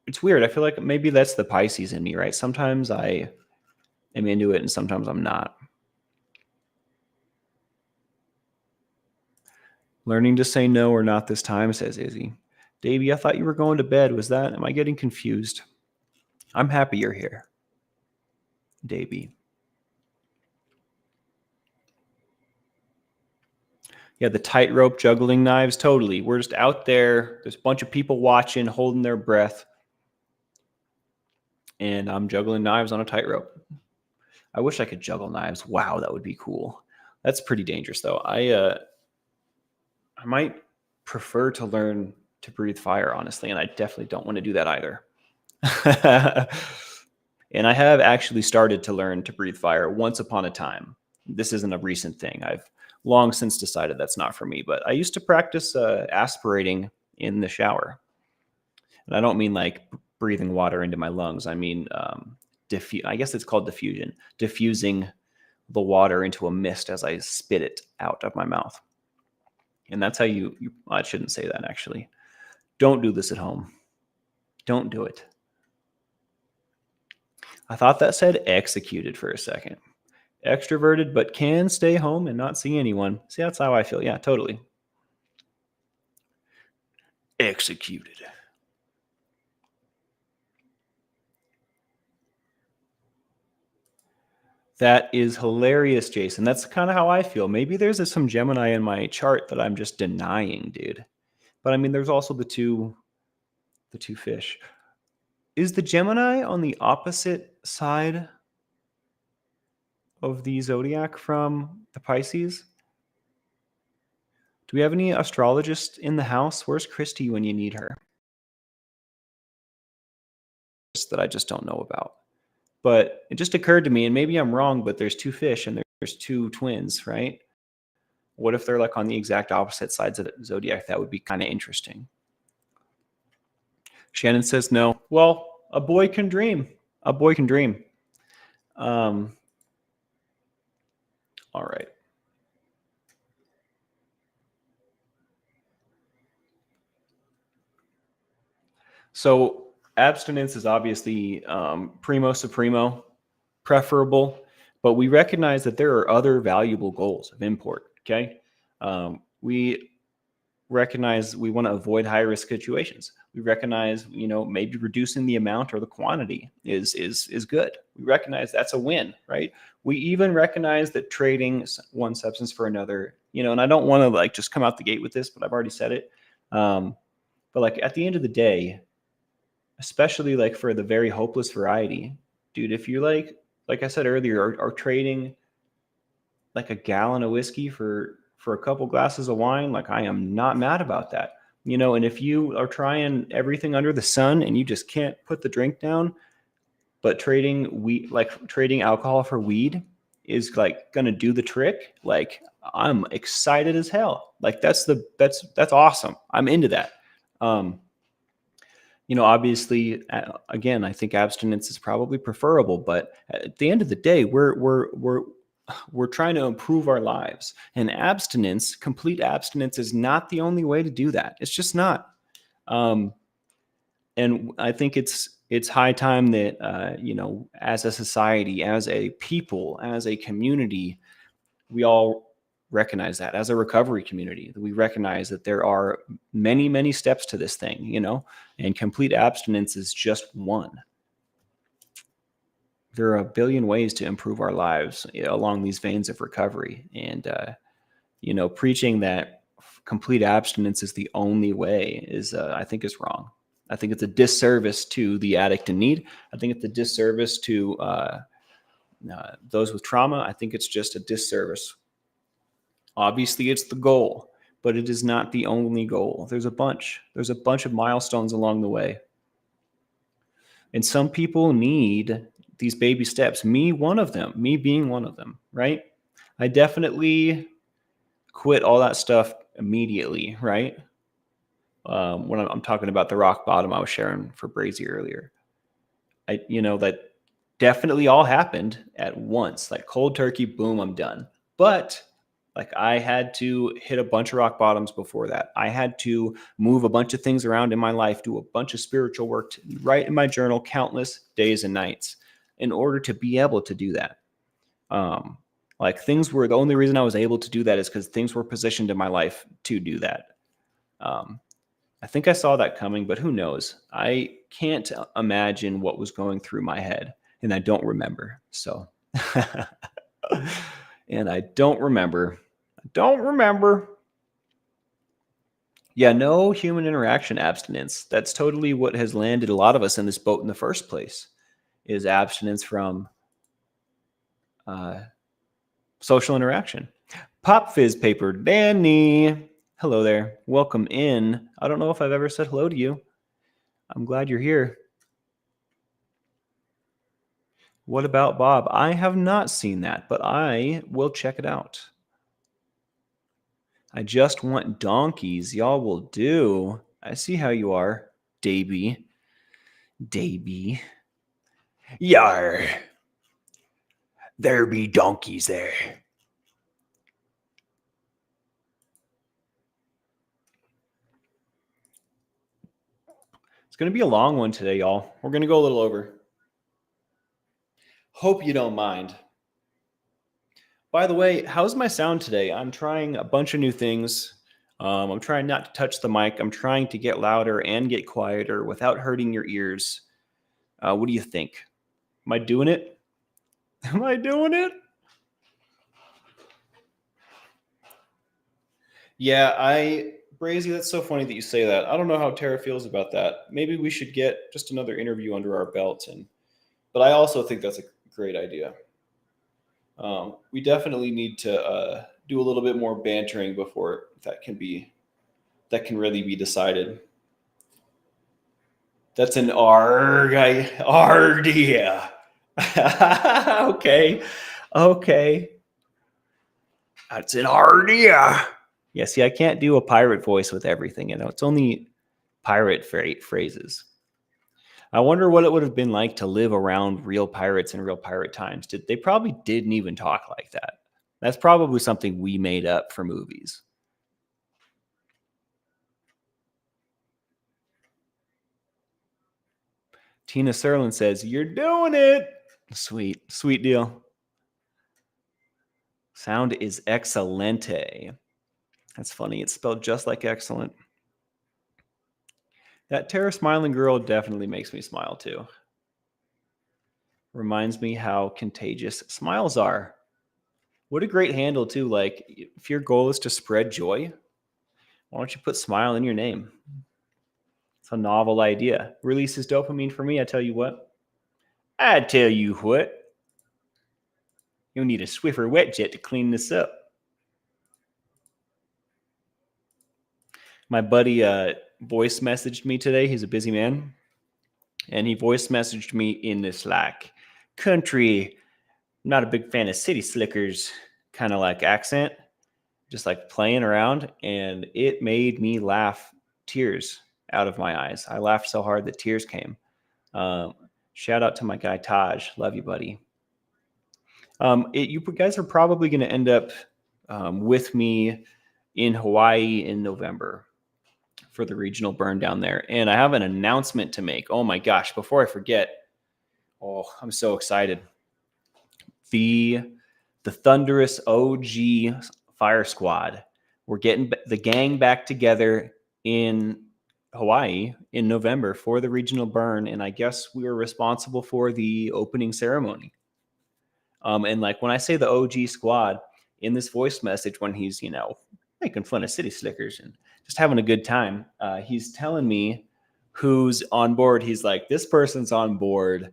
it's weird. I feel like maybe that's the Pisces in me, right? Sometimes I am into it and sometimes I'm not. Learning to say no or not this time, says Izzy. Davey, I thought you were going to bed. Am I getting confused? I'm happy you're here, Davey. Yeah, the tightrope juggling knives, totally. We're just out there. There's a bunch of people watching, holding their breath. And I'm juggling knives on a tightrope. I wish I could juggle knives. Wow, that would be cool. That's pretty dangerous, though. I might prefer to learn to breathe fire, honestly, and I definitely don't want to do that either. And I have actually started to learn to breathe fire once upon a time. This isn't a recent thing. I've long since decided that's not for me, but I used to practice aspirating in the shower. And I don't mean like breathing water into my lungs. I mean, I guess it's called diffusion, diffusing the water into a mist as I spit it out of my mouth. And that's how I shouldn't say that, actually. Don't do this at home. Don't do it. I thought that said executed for a second. extroverted, but can stay home and not see anyone. See, that's how I feel. Yeah, totally. Executed. That is hilarious, Jason. That's kind of how I feel. Maybe there's some Gemini in my chart that I'm just denying, dude. But I mean, there's also the two fish. Is the Gemini on the opposite side of the zodiac from the Pisces? Do we have any astrologists in the house? Where's Christy when you need her? That I just don't know about. But it just occurred to me, and maybe I'm wrong, but there's two fish and there's two twins, right? What if they're like on the exact opposite sides of the zodiac? That would be kind of interesting. Shannon says no. Well, a boy can dream. A boy can dream. All right. So abstinence is obviously primo supremo, preferable, but we recognize that there are other valuable goals of import. Okay. We recognize we want to avoid high risk situations. We recognize, maybe reducing the amount or the quantity is good. We recognize that's a win, right? We even recognize that trading one substance for another, and I don't want to like just come out the gate with this, but I've already said it. But like at the end of the day, especially like for the very hopeless variety, dude, if you like I said earlier, are trading like a gallon of whiskey for a couple glasses of wine, like I am not mad about that. And if you are trying everything under the sun and you just can't put the drink down, but trading alcohol for weed is like going to do the trick, like I'm excited as hell. Like that's awesome. I'm into that. Obviously, again, I think abstinence is probably preferable, but at the end of the day, we're trying to improve our lives, and complete abstinence is not the only way to do that. It's just not. And I think it's high time that as a society, as a people, as a community, we all recognize that. As a recovery community, we recognize that there are many, many steps to this thing, and complete abstinence is just one. There are a billion ways to improve our lives along these veins of recovery. And, preaching that complete abstinence is the only way I think is wrong. I think it's a disservice to the addict in need. I think it's a disservice to those with trauma. I think it's just a disservice. Obviously, it's the goal, but it is not the only goal. There's a bunch of milestones along the way. And some people need these baby steps. Me being one of them, right? I definitely quit all that stuff immediately, right? When I'm talking about the rock bottom I was sharing for Brazy earlier. That definitely all happened at once, like cold turkey, boom, I'm done. But like I had to hit a bunch of rock bottoms before that. I had to move a bunch of things around in my life, do a bunch of spiritual work, write in my journal countless days and nights in order to be able to do that. Like things were, the only reason I was able to do that is because things were positioned in my life to do that. I think I saw that coming, but who knows? I can't imagine what was going through my head, and I don't remember. So, and I don't remember. Yeah, no human interaction abstinence. That's totally what has landed a lot of us in this boat in the first place, is abstinence from social interaction. Pop Fizz Paper, Danny. Hello there. Welcome in. I don't know if I've ever said hello to you. I'm glad you're here. What about Bob? I have not seen that, but I will check it out. I just want donkeys. Y'all will do. I see how you are, Davy. Yar. There be donkeys there. It's going to be a long one today, y'all. We're going to go a little over. Hope you don't mind. By the way, how's my sound today? I'm trying a bunch of new things. I'm trying not to touch the mic. I'm trying to get louder and get quieter without hurting your ears. What do you think? Am I doing it? Am I doing it? Yeah, Brazy, that's so funny that you say that. I don't know how Tara feels about that. Maybe we should get just another interview under our belt, but I also think that's a great idea. We definitely need to do a little bit more bantering before that can really be decided. That's an idea. Okay, okay. That's an idea. Yeah, see, I can't do a pirate voice with everything. It's only pirate phrases. I wonder what it would have been like to live around real pirates in real pirate times. They probably didn't even talk like that. That's probably something we made up for movies. Tina Serlin says, "You're doing it." Sweet, sweet deal. Sound is excelente. That's funny. It's spelled just like excellent. That Tara smiling girl definitely makes me smile too. Reminds me how contagious smiles are. What a great handle too. Like if your goal is to spread joy, why don't you put smile in your name? It's a novel idea. Releases dopamine for me, I tell you what. I tell you what. You'll need a Swiffer wet jet to clean this up. My buddy voice messaged me today. He's a busy man. And he voice messaged me in this like country, I'm not a big fan of city slickers kind of like accent, just like playing around. And it made me laugh tears out of my eyes. I laughed so hard that tears came. Shout out to my guy Taj. Love you, buddy. You guys are probably going to end up with me in Hawaii in November for the regional burn down there. And I have an announcement to make. Oh my gosh, before I forget. Oh, I'm so excited. The Thunderous OG Fire Squad. We're getting the gang back together in Hawaii in November for the regional burn. And I guess we were responsible for the opening ceremony. And like when I say the OG squad in this voice message, when he's, making fun of city slickers and just having a good time, he's telling me who's on board. He's like, this person's on board.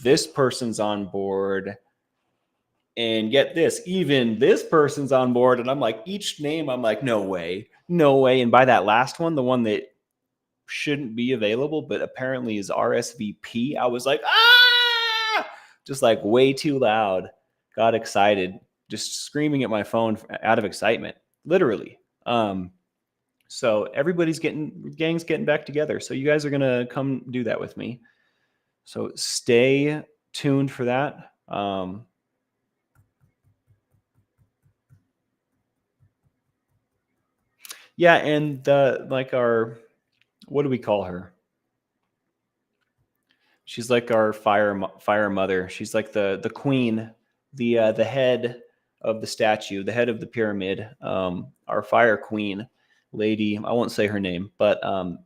This person's on board. And get this, even this person's on board. And I'm like, each name, I'm like, no way, no way. And by that last one, the one that shouldn't be available, but apparently is RSVP, I was like, just like way too loud. Got excited, just screaming at my phone out of excitement, literally. So everybody's gang's getting back together. So you guys are going to come do that with me. So stay tuned for that. Yeah, and what do we call her? She's like our fire mother. She's like the queen, the head of the statue, the head of the pyramid. Our fire queen lady. I won't say her name, but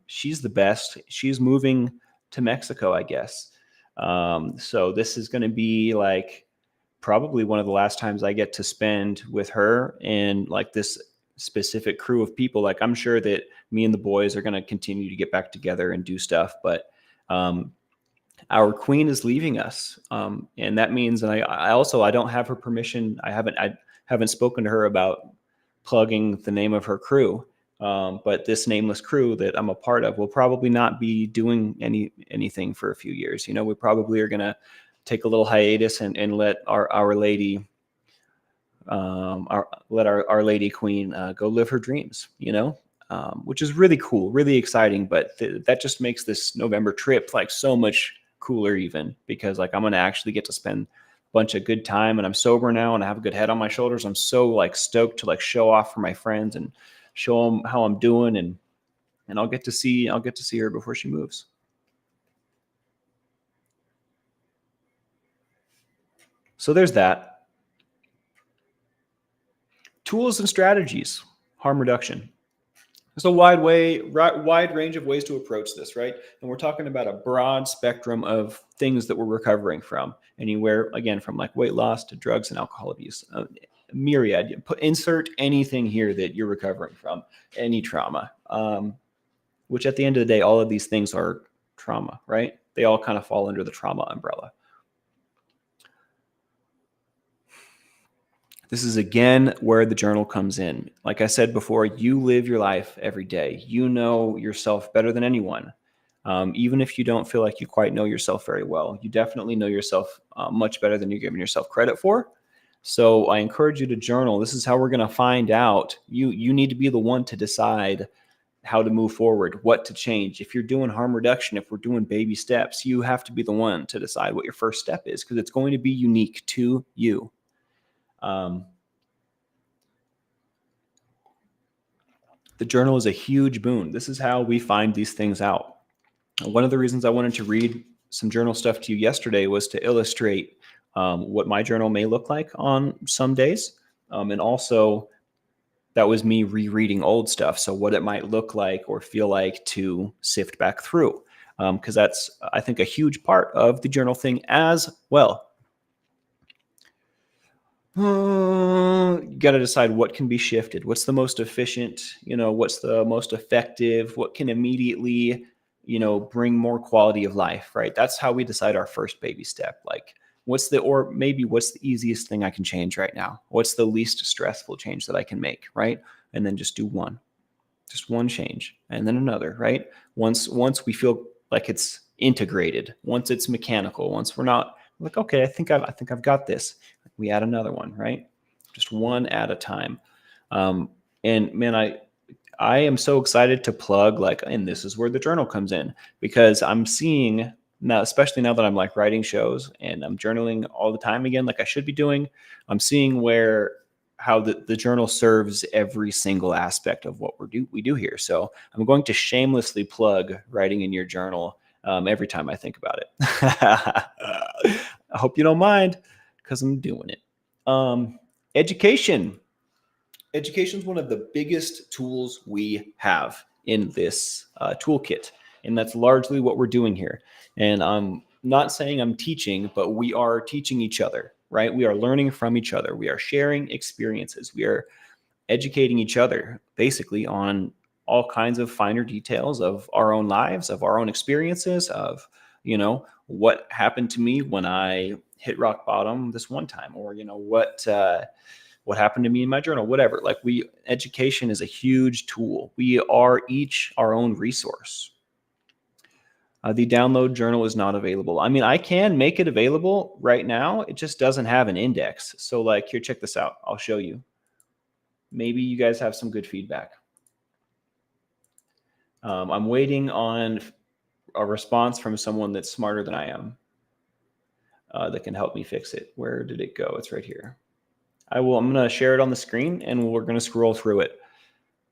she's the best. She's moving to Mexico, I guess. So this is going to be like probably one of the last times I get to spend with her and like this specific crew of people. Like I'm sure that me and the boys are going to continue to get back together and do stuff, but our queen is leaving us, and that means, and I don't have her permission. I haven't spoken to her about plugging the name of her crew. But this nameless crew that I'm a part of will probably not be doing anything for a few years. We probably are going to take a little hiatus and let our lady, our lady queen go live her dreams. Which is really cool, really exciting. But that just makes this November trip like so much cooler, even because like I'm going to actually get to spend a bunch of good time, and I'm sober now and I have a good head on my shoulders. I'm so like stoked to like show off for my friends and show them how I'm doing, and I'll get to see her before she moves. So there's that. Tools and strategies, harm reduction. There's a wide range of ways to approach this, right? And we're talking about a broad spectrum of things that we're recovering from. Anywhere, again, from like weight loss to drugs and alcohol abuse, myriad. Insert anything here that you're recovering from, any trauma. Which at the end of the day, all of these things are trauma, right? They all kind of fall under the trauma umbrella. This is again where the journal comes in. Like I said before, you live your life every day. You know yourself better than anyone. Even if you don't feel like you quite know yourself very well, you definitely know yourself much better than you're giving yourself credit for. So I encourage you to journal. This is how we're going to find out. You need to be the one to decide how to move forward, what to change. If you're doing harm reduction, if we're doing baby steps, you have to be the one to decide what your first step is, because it's going to be unique to you. The journal is a huge boon. This is how we find these things out. One of the reasons I wanted to read some journal stuff to you yesterday was to illustrate what my journal may look like on some days. And also, that was me rereading old stuff. So what it might look like or feel like to sift back through. Because that's, I think, a huge part of the journal thing as well. You got to decide what can be shifted. What's the most efficient? What's the most effective? What can immediately, bring more quality of life, right? That's how we decide our first baby step. Like, what's the easiest thing I can change right now? What's the least stressful change that I can make, right? And then just do one change, and then another, right? Once we feel like it's integrated, once it's mechanical, once we're not like, okay, I think I've got this. We add another one, right? Just one at a time. And man, I am so excited to plug, and this is where the journal comes in, because I'm seeing now, especially now that I'm like writing shows and I'm journaling all the time again, like I should be doing, I'm seeing how the journal serves every single aspect of what we do here. So I'm going to shamelessly plug writing in your journal every time I think about it. I hope you don't mind, because I'm doing it. Education. Education is one of the biggest tools we have in this toolkit, and that's largely what we're doing here. And I'm not saying I'm teaching, but we are teaching each other, right? We are learning from each other. We are sharing experiences. We are educating each other basically on all kinds of finer details of our own lives, of our own experiences, of, what happened to me when I hit rock bottom this one time, or, what happened to me in my journal, whatever. Like, education is a huge tool. We are each our own resource. The download journal is not available. I mean, I can make it available right now. It just doesn't have an index. So like, here, check this out. I'll show you. Maybe you guys have some good feedback. I'm waiting on a response from someone that's smarter than I am that can help me fix it. Where did it go? It's right here. I'm going to share it on the screen and we're going to scroll through it.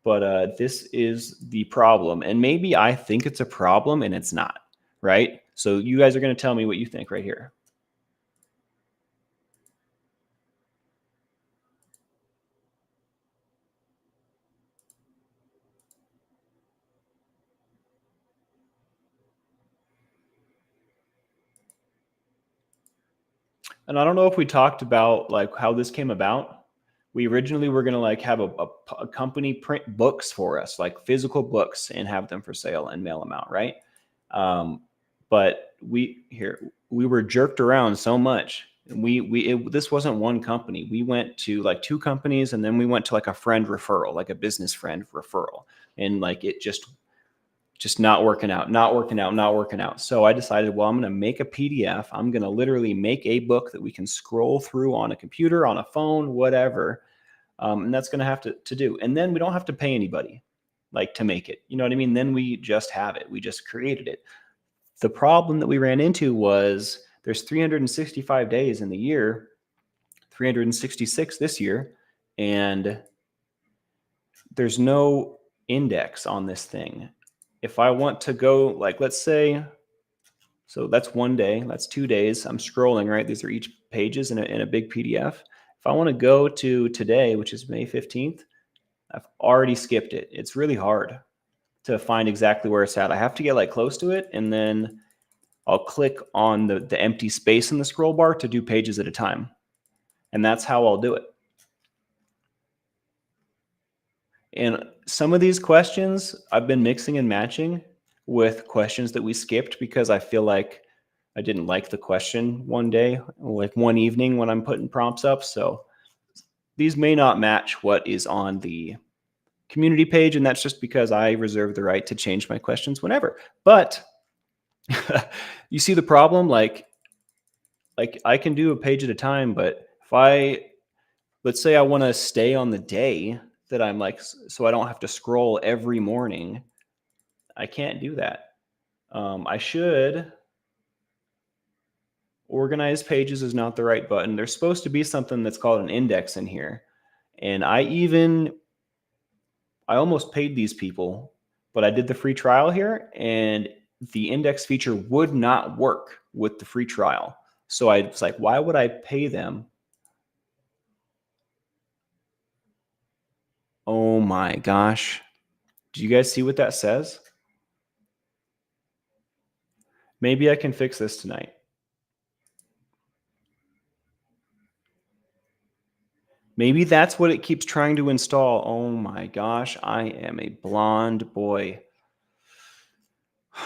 But this is the problem. And maybe I think it's a problem and it's not, right? So you guys are going to tell me what you think right here. And I don't know if we talked about like how this came about. We originally were going to like have a company print books for us, like physical books, and have them for sale and mail them out, right? But we were jerked around so much. This wasn't one company. We went to like two companies, and then we went to like a friend referral, like a business friend referral, and like it just not working out. So I decided, well, I'm going to make a PDF. I'm going to literally make a book that we can scroll through on a computer, on a phone, whatever. And that's going to have to do. And then we don't have to pay anybody like to make it. You know what I mean? Then we just have it. We just created it. The problem that we ran into was there's 365 days in the year, 366 this year, and there's no index on this thing. If I want to go, like, let's say, so that's one day, that's 2 days. I'm scrolling, right? These are each pages in a big PDF. If I want to go to today, which is May 15th, I've already skipped it. It's really hard to find exactly where it's at. I have to get like close to it, and then I'll click on the empty space in the scroll bar to do pages at a time. And that's how I'll do it. And some of these questions I've been mixing and matching with questions that we skipped because I feel like I didn't like the question one day, like one evening when I'm putting prompts up. So these may not match what is on the community page, and that's just because I reserve the right to change my questions whenever. But you see the problem? Like I can do a page at a time, but let's say I want to stay on the day that I'm like, so I don't have to scroll every morning. I can't do that. I should. Organize pages is not the right button. There's supposed to be something that's called an index in here. And I almost paid these people, but I did the free trial here, and the index feature would not work with the free trial. So I was like, why would I pay them? Oh my gosh. Do you guys see what that says? Maybe I can fix this tonight. Maybe that's what it keeps trying to install. Oh my gosh, I am a blonde boy.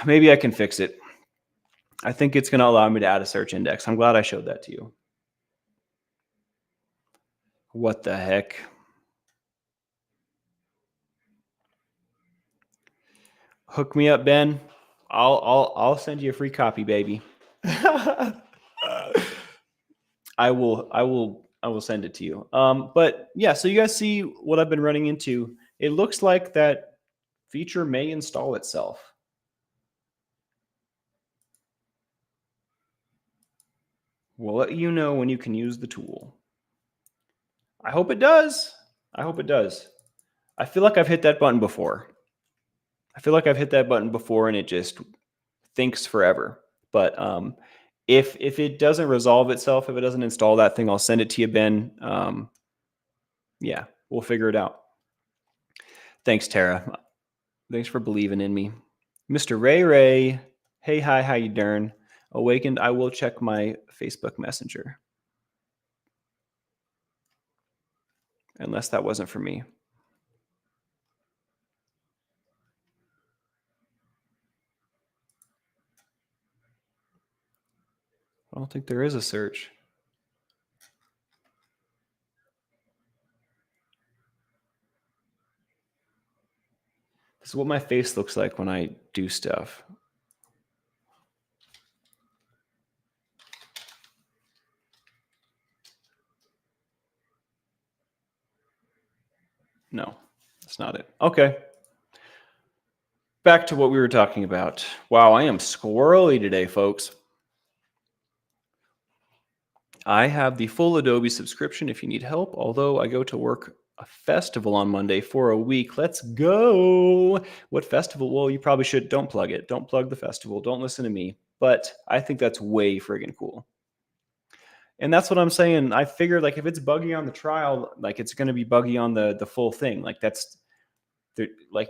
Maybe I can fix it. I think it's going to allow me to add a search index. I'm glad I showed that to you. What the heck? Hook me up, Ben. I'll send you a free copy, baby. I will send it to you. But yeah, so you guys see what I've been running into. It looks like that feature may install itself. We'll let you know when you can use the tool. I hope it does. I hope it does. I feel like I've hit that button before. And it just thinks forever. But if it doesn't resolve itself, if it doesn't install that thing, I'll send it to you, Ben. Yeah, we'll figure it out. Thanks, Tara. Thanks for believing in me. Mr. Ray. Hey, hi, how you doing? Awakened, I will check my Facebook Messenger. Unless that wasn't for me. I don't think there is a search. This is what my face looks like when I do stuff. No, that's not it. Okay. Back to what we were talking about. Wow, I am squirrely today, folks. I have the full Adobe subscription if you need help, although I go to work a festival on Monday for a week. Let's go. What festival? Well, you probably should. Don't plug it. Don't plug the festival. Don't listen to me. But I think that's way friggin' cool. And that's what I'm saying. I figured like if it's buggy on the trial, like it's going to be buggy on the full thing. Like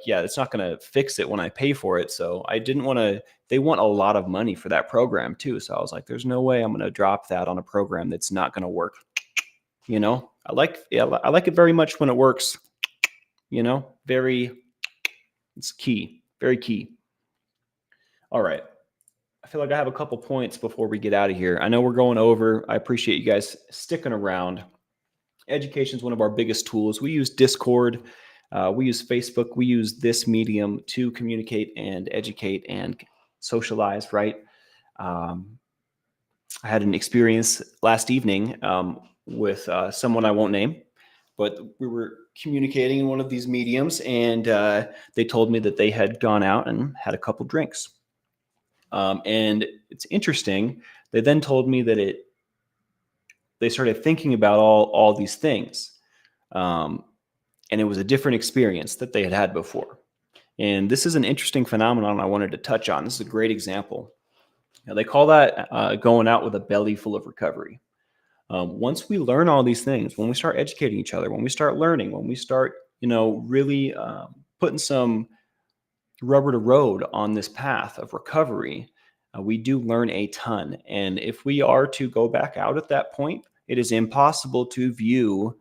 yeah, it's not going to fix it when I pay for it. So I didn't want to. They want a lot of money for that program too. So I was like, there's no way I'm going to drop that on a program that's not going to work. You know, I like it very much when it works. You know, it's key, very key. All right. I feel like I have a couple points before we get out of here. I know we're going over. I appreciate you guys sticking around. Education is one of our biggest tools. We use Discord. We use Facebook. We use this medium to communicate and educate and socialize, right? I had an experience last evening with someone I won't name, but we were communicating in one of these mediums, and they told me that they had gone out and had a couple drinks. And it's interesting. They then told me that they started thinking about all these things. And it was a different experience that they had had before. And this is an interesting phenomenon I wanted to touch on. This is a great example. Now, they call that going out with a belly full of recovery. Once we learn all these things, when we start educating each other, when we start learning, when we start, really putting some rubber to road on this path of recovery, we do learn a ton. And if we are to go back out at that point, it is impossible to view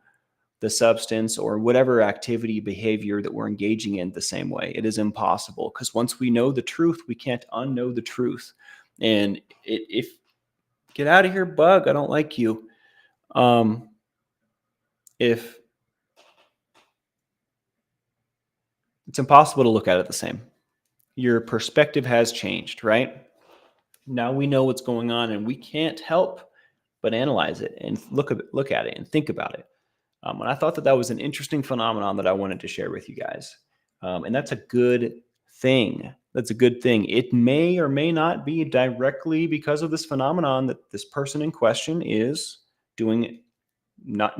the substance or whatever activity, behavior that we're engaging in the same way. It is impossible because once we know the truth, we can't unknow the truth. And if get out of here, bug, I don't like you. If it's impossible to look at it the same, your perspective has changed, right? Now we know what's going on, and we can't help but analyze it and look at it and think about it. And I thought that was an interesting phenomenon that I wanted to share with you guys. And that's a good thing. That's a good thing. It may or may not be directly because of this phenomenon that this person in question is doing not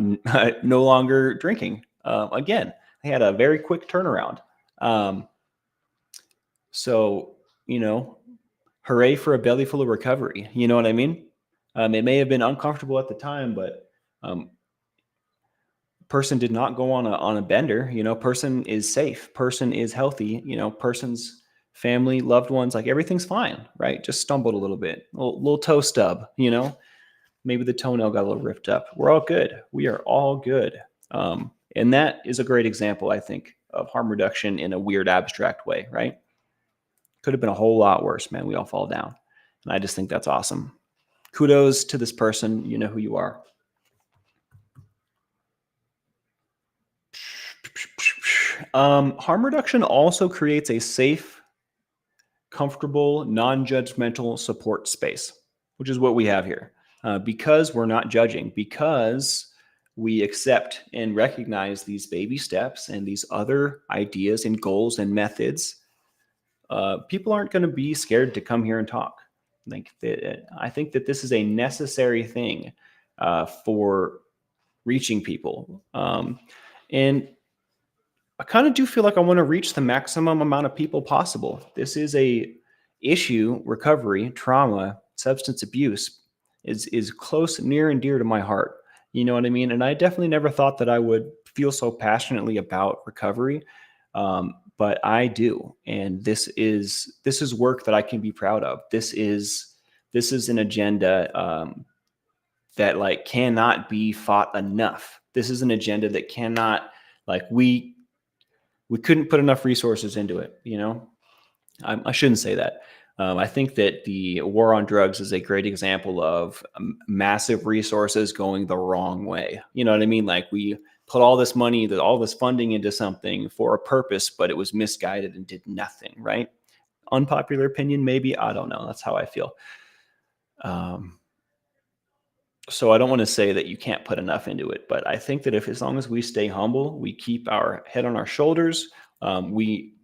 no longer drinking. Again, they had a very quick turnaround. Um, so, hooray for a belly full of recovery. You know what I mean? It may have been uncomfortable at the time, but person did not go on a bender. Person is safe. Person is healthy. Person's family, loved ones, like everything's fine, right? Just stumbled a little bit, little toe stub. Maybe the toenail got a little ripped up. We're all good. We are all good. And that is a great example, I think, of harm reduction in a weird abstract way, right? Could have been a whole lot worse, man. We all fall down. And I just think that's awesome. Kudos to this person. You know who you are. Harm reduction also creates a safe, comfortable, non-judgmental support space, which is what we have here. Because we're not judging, because we accept and recognize these baby steps and these other ideas and goals and methods, people aren't going to be scared to come here and talk. I think that this is a necessary thing for reaching people. And I kind of do feel like I want to reach the maximum amount of people possible. This is a issue, recovery, trauma, substance abuse is close, near and dear to my heart. You know what I mean? And I definitely never thought that I would feel so passionately about recovery. But I do. And this is work that I can be proud of. This is an agenda that like cannot be fought enough. This is an agenda that cannot, like, we couldn't put enough resources into it. I shouldn't say that. I think that the war on drugs is a great example of massive resources going the wrong way. You know what I mean? Like, we put all this money, all this funding into something for a purpose, but it was misguided and did nothing, right? Unpopular opinion, maybe. I don't know. That's how I feel. So I don't want to say that you can't put enough into it, but I think that as long as we stay humble, we keep our head on our shoulders, we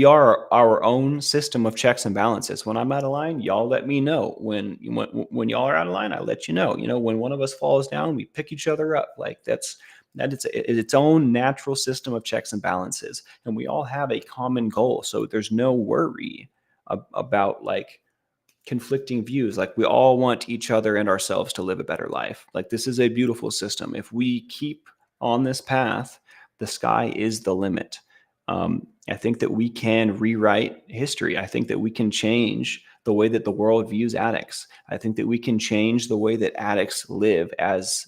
are our own system of checks and balances. When I'm out of line, y'all let me know. When y'all are out of line, I let you know. When one of us falls down, we pick each other up. Like it's its own natural system of checks and balances, and we all have a common goal. So there's no worry about like conflicting views. Like, we all want each other and ourselves to live a better life. Like, this is a beautiful system. If we keep on this path, the sky is the limit. I think that we can rewrite history. I think that we can change the way that the world views addicts. I think that we can change the way that addicts live as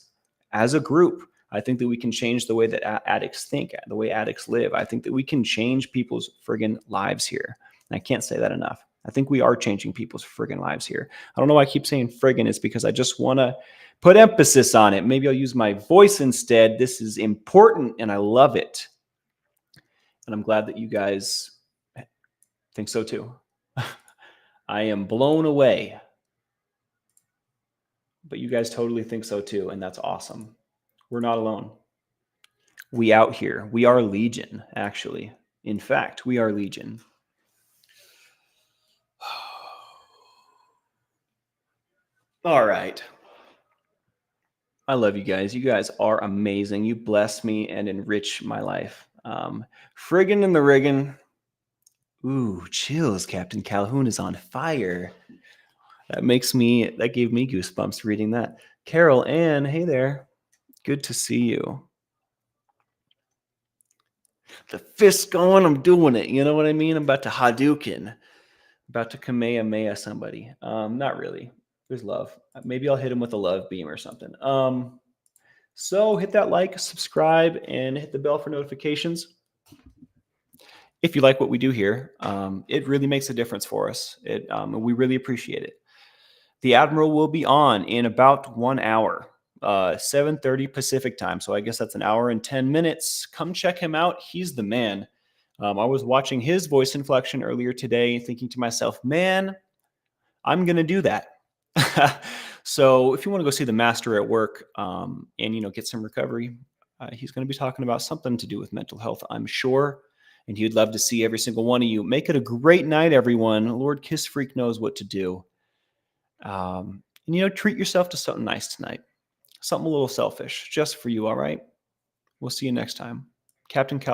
a group. I think that we can change the way that addicts think, the way addicts live. I think that we can change people's friggin' lives here. And I can't say that enough. I think we are changing people's friggin' lives here. I don't know why I keep saying friggin'. It's because I just want to put emphasis on it. Maybe I'll use my voice instead. This is important, and I love it. And I'm glad that you guys think so too. I am blown away. But you guys totally think so too, and that's awesome. We're not alone. We out here. We are legion, actually. In fact, we are legion. All right. I love you guys. You guys are amazing. You bless me and enrich my life. Friggin' and the riggin'. Ooh, chills. Captain Calhoun is on fire. That gave me goosebumps reading that. Carol Ann, hey there. Good to see you. The fist going, I'm doing it. You know what I mean? I'm about to Hadouken. About to Kamehameha somebody. Not really. There's love. Maybe I'll hit him with a love beam or something. So hit that like, subscribe, and hit the bell for notifications. If you like what we do here, it really makes a difference for us. We really appreciate it. The Admiral will be on in about 1 hour, 7:30 Pacific time. So I guess that's an hour and 10 minutes. Come check him out. He's the man. I was watching his voice inflection earlier today, thinking to myself, man, I'm going to do that. So if you want to go see the master at work and get some recovery, he's going to be talking about something to do with mental health, I'm sure. And he'd love to see every single one of you. Make it a great night, everyone. Lord Kiss Freak knows what to do. Treat yourself to something nice tonight. Something a little selfish, just for you, all right? We'll see you next time. Captain Cal.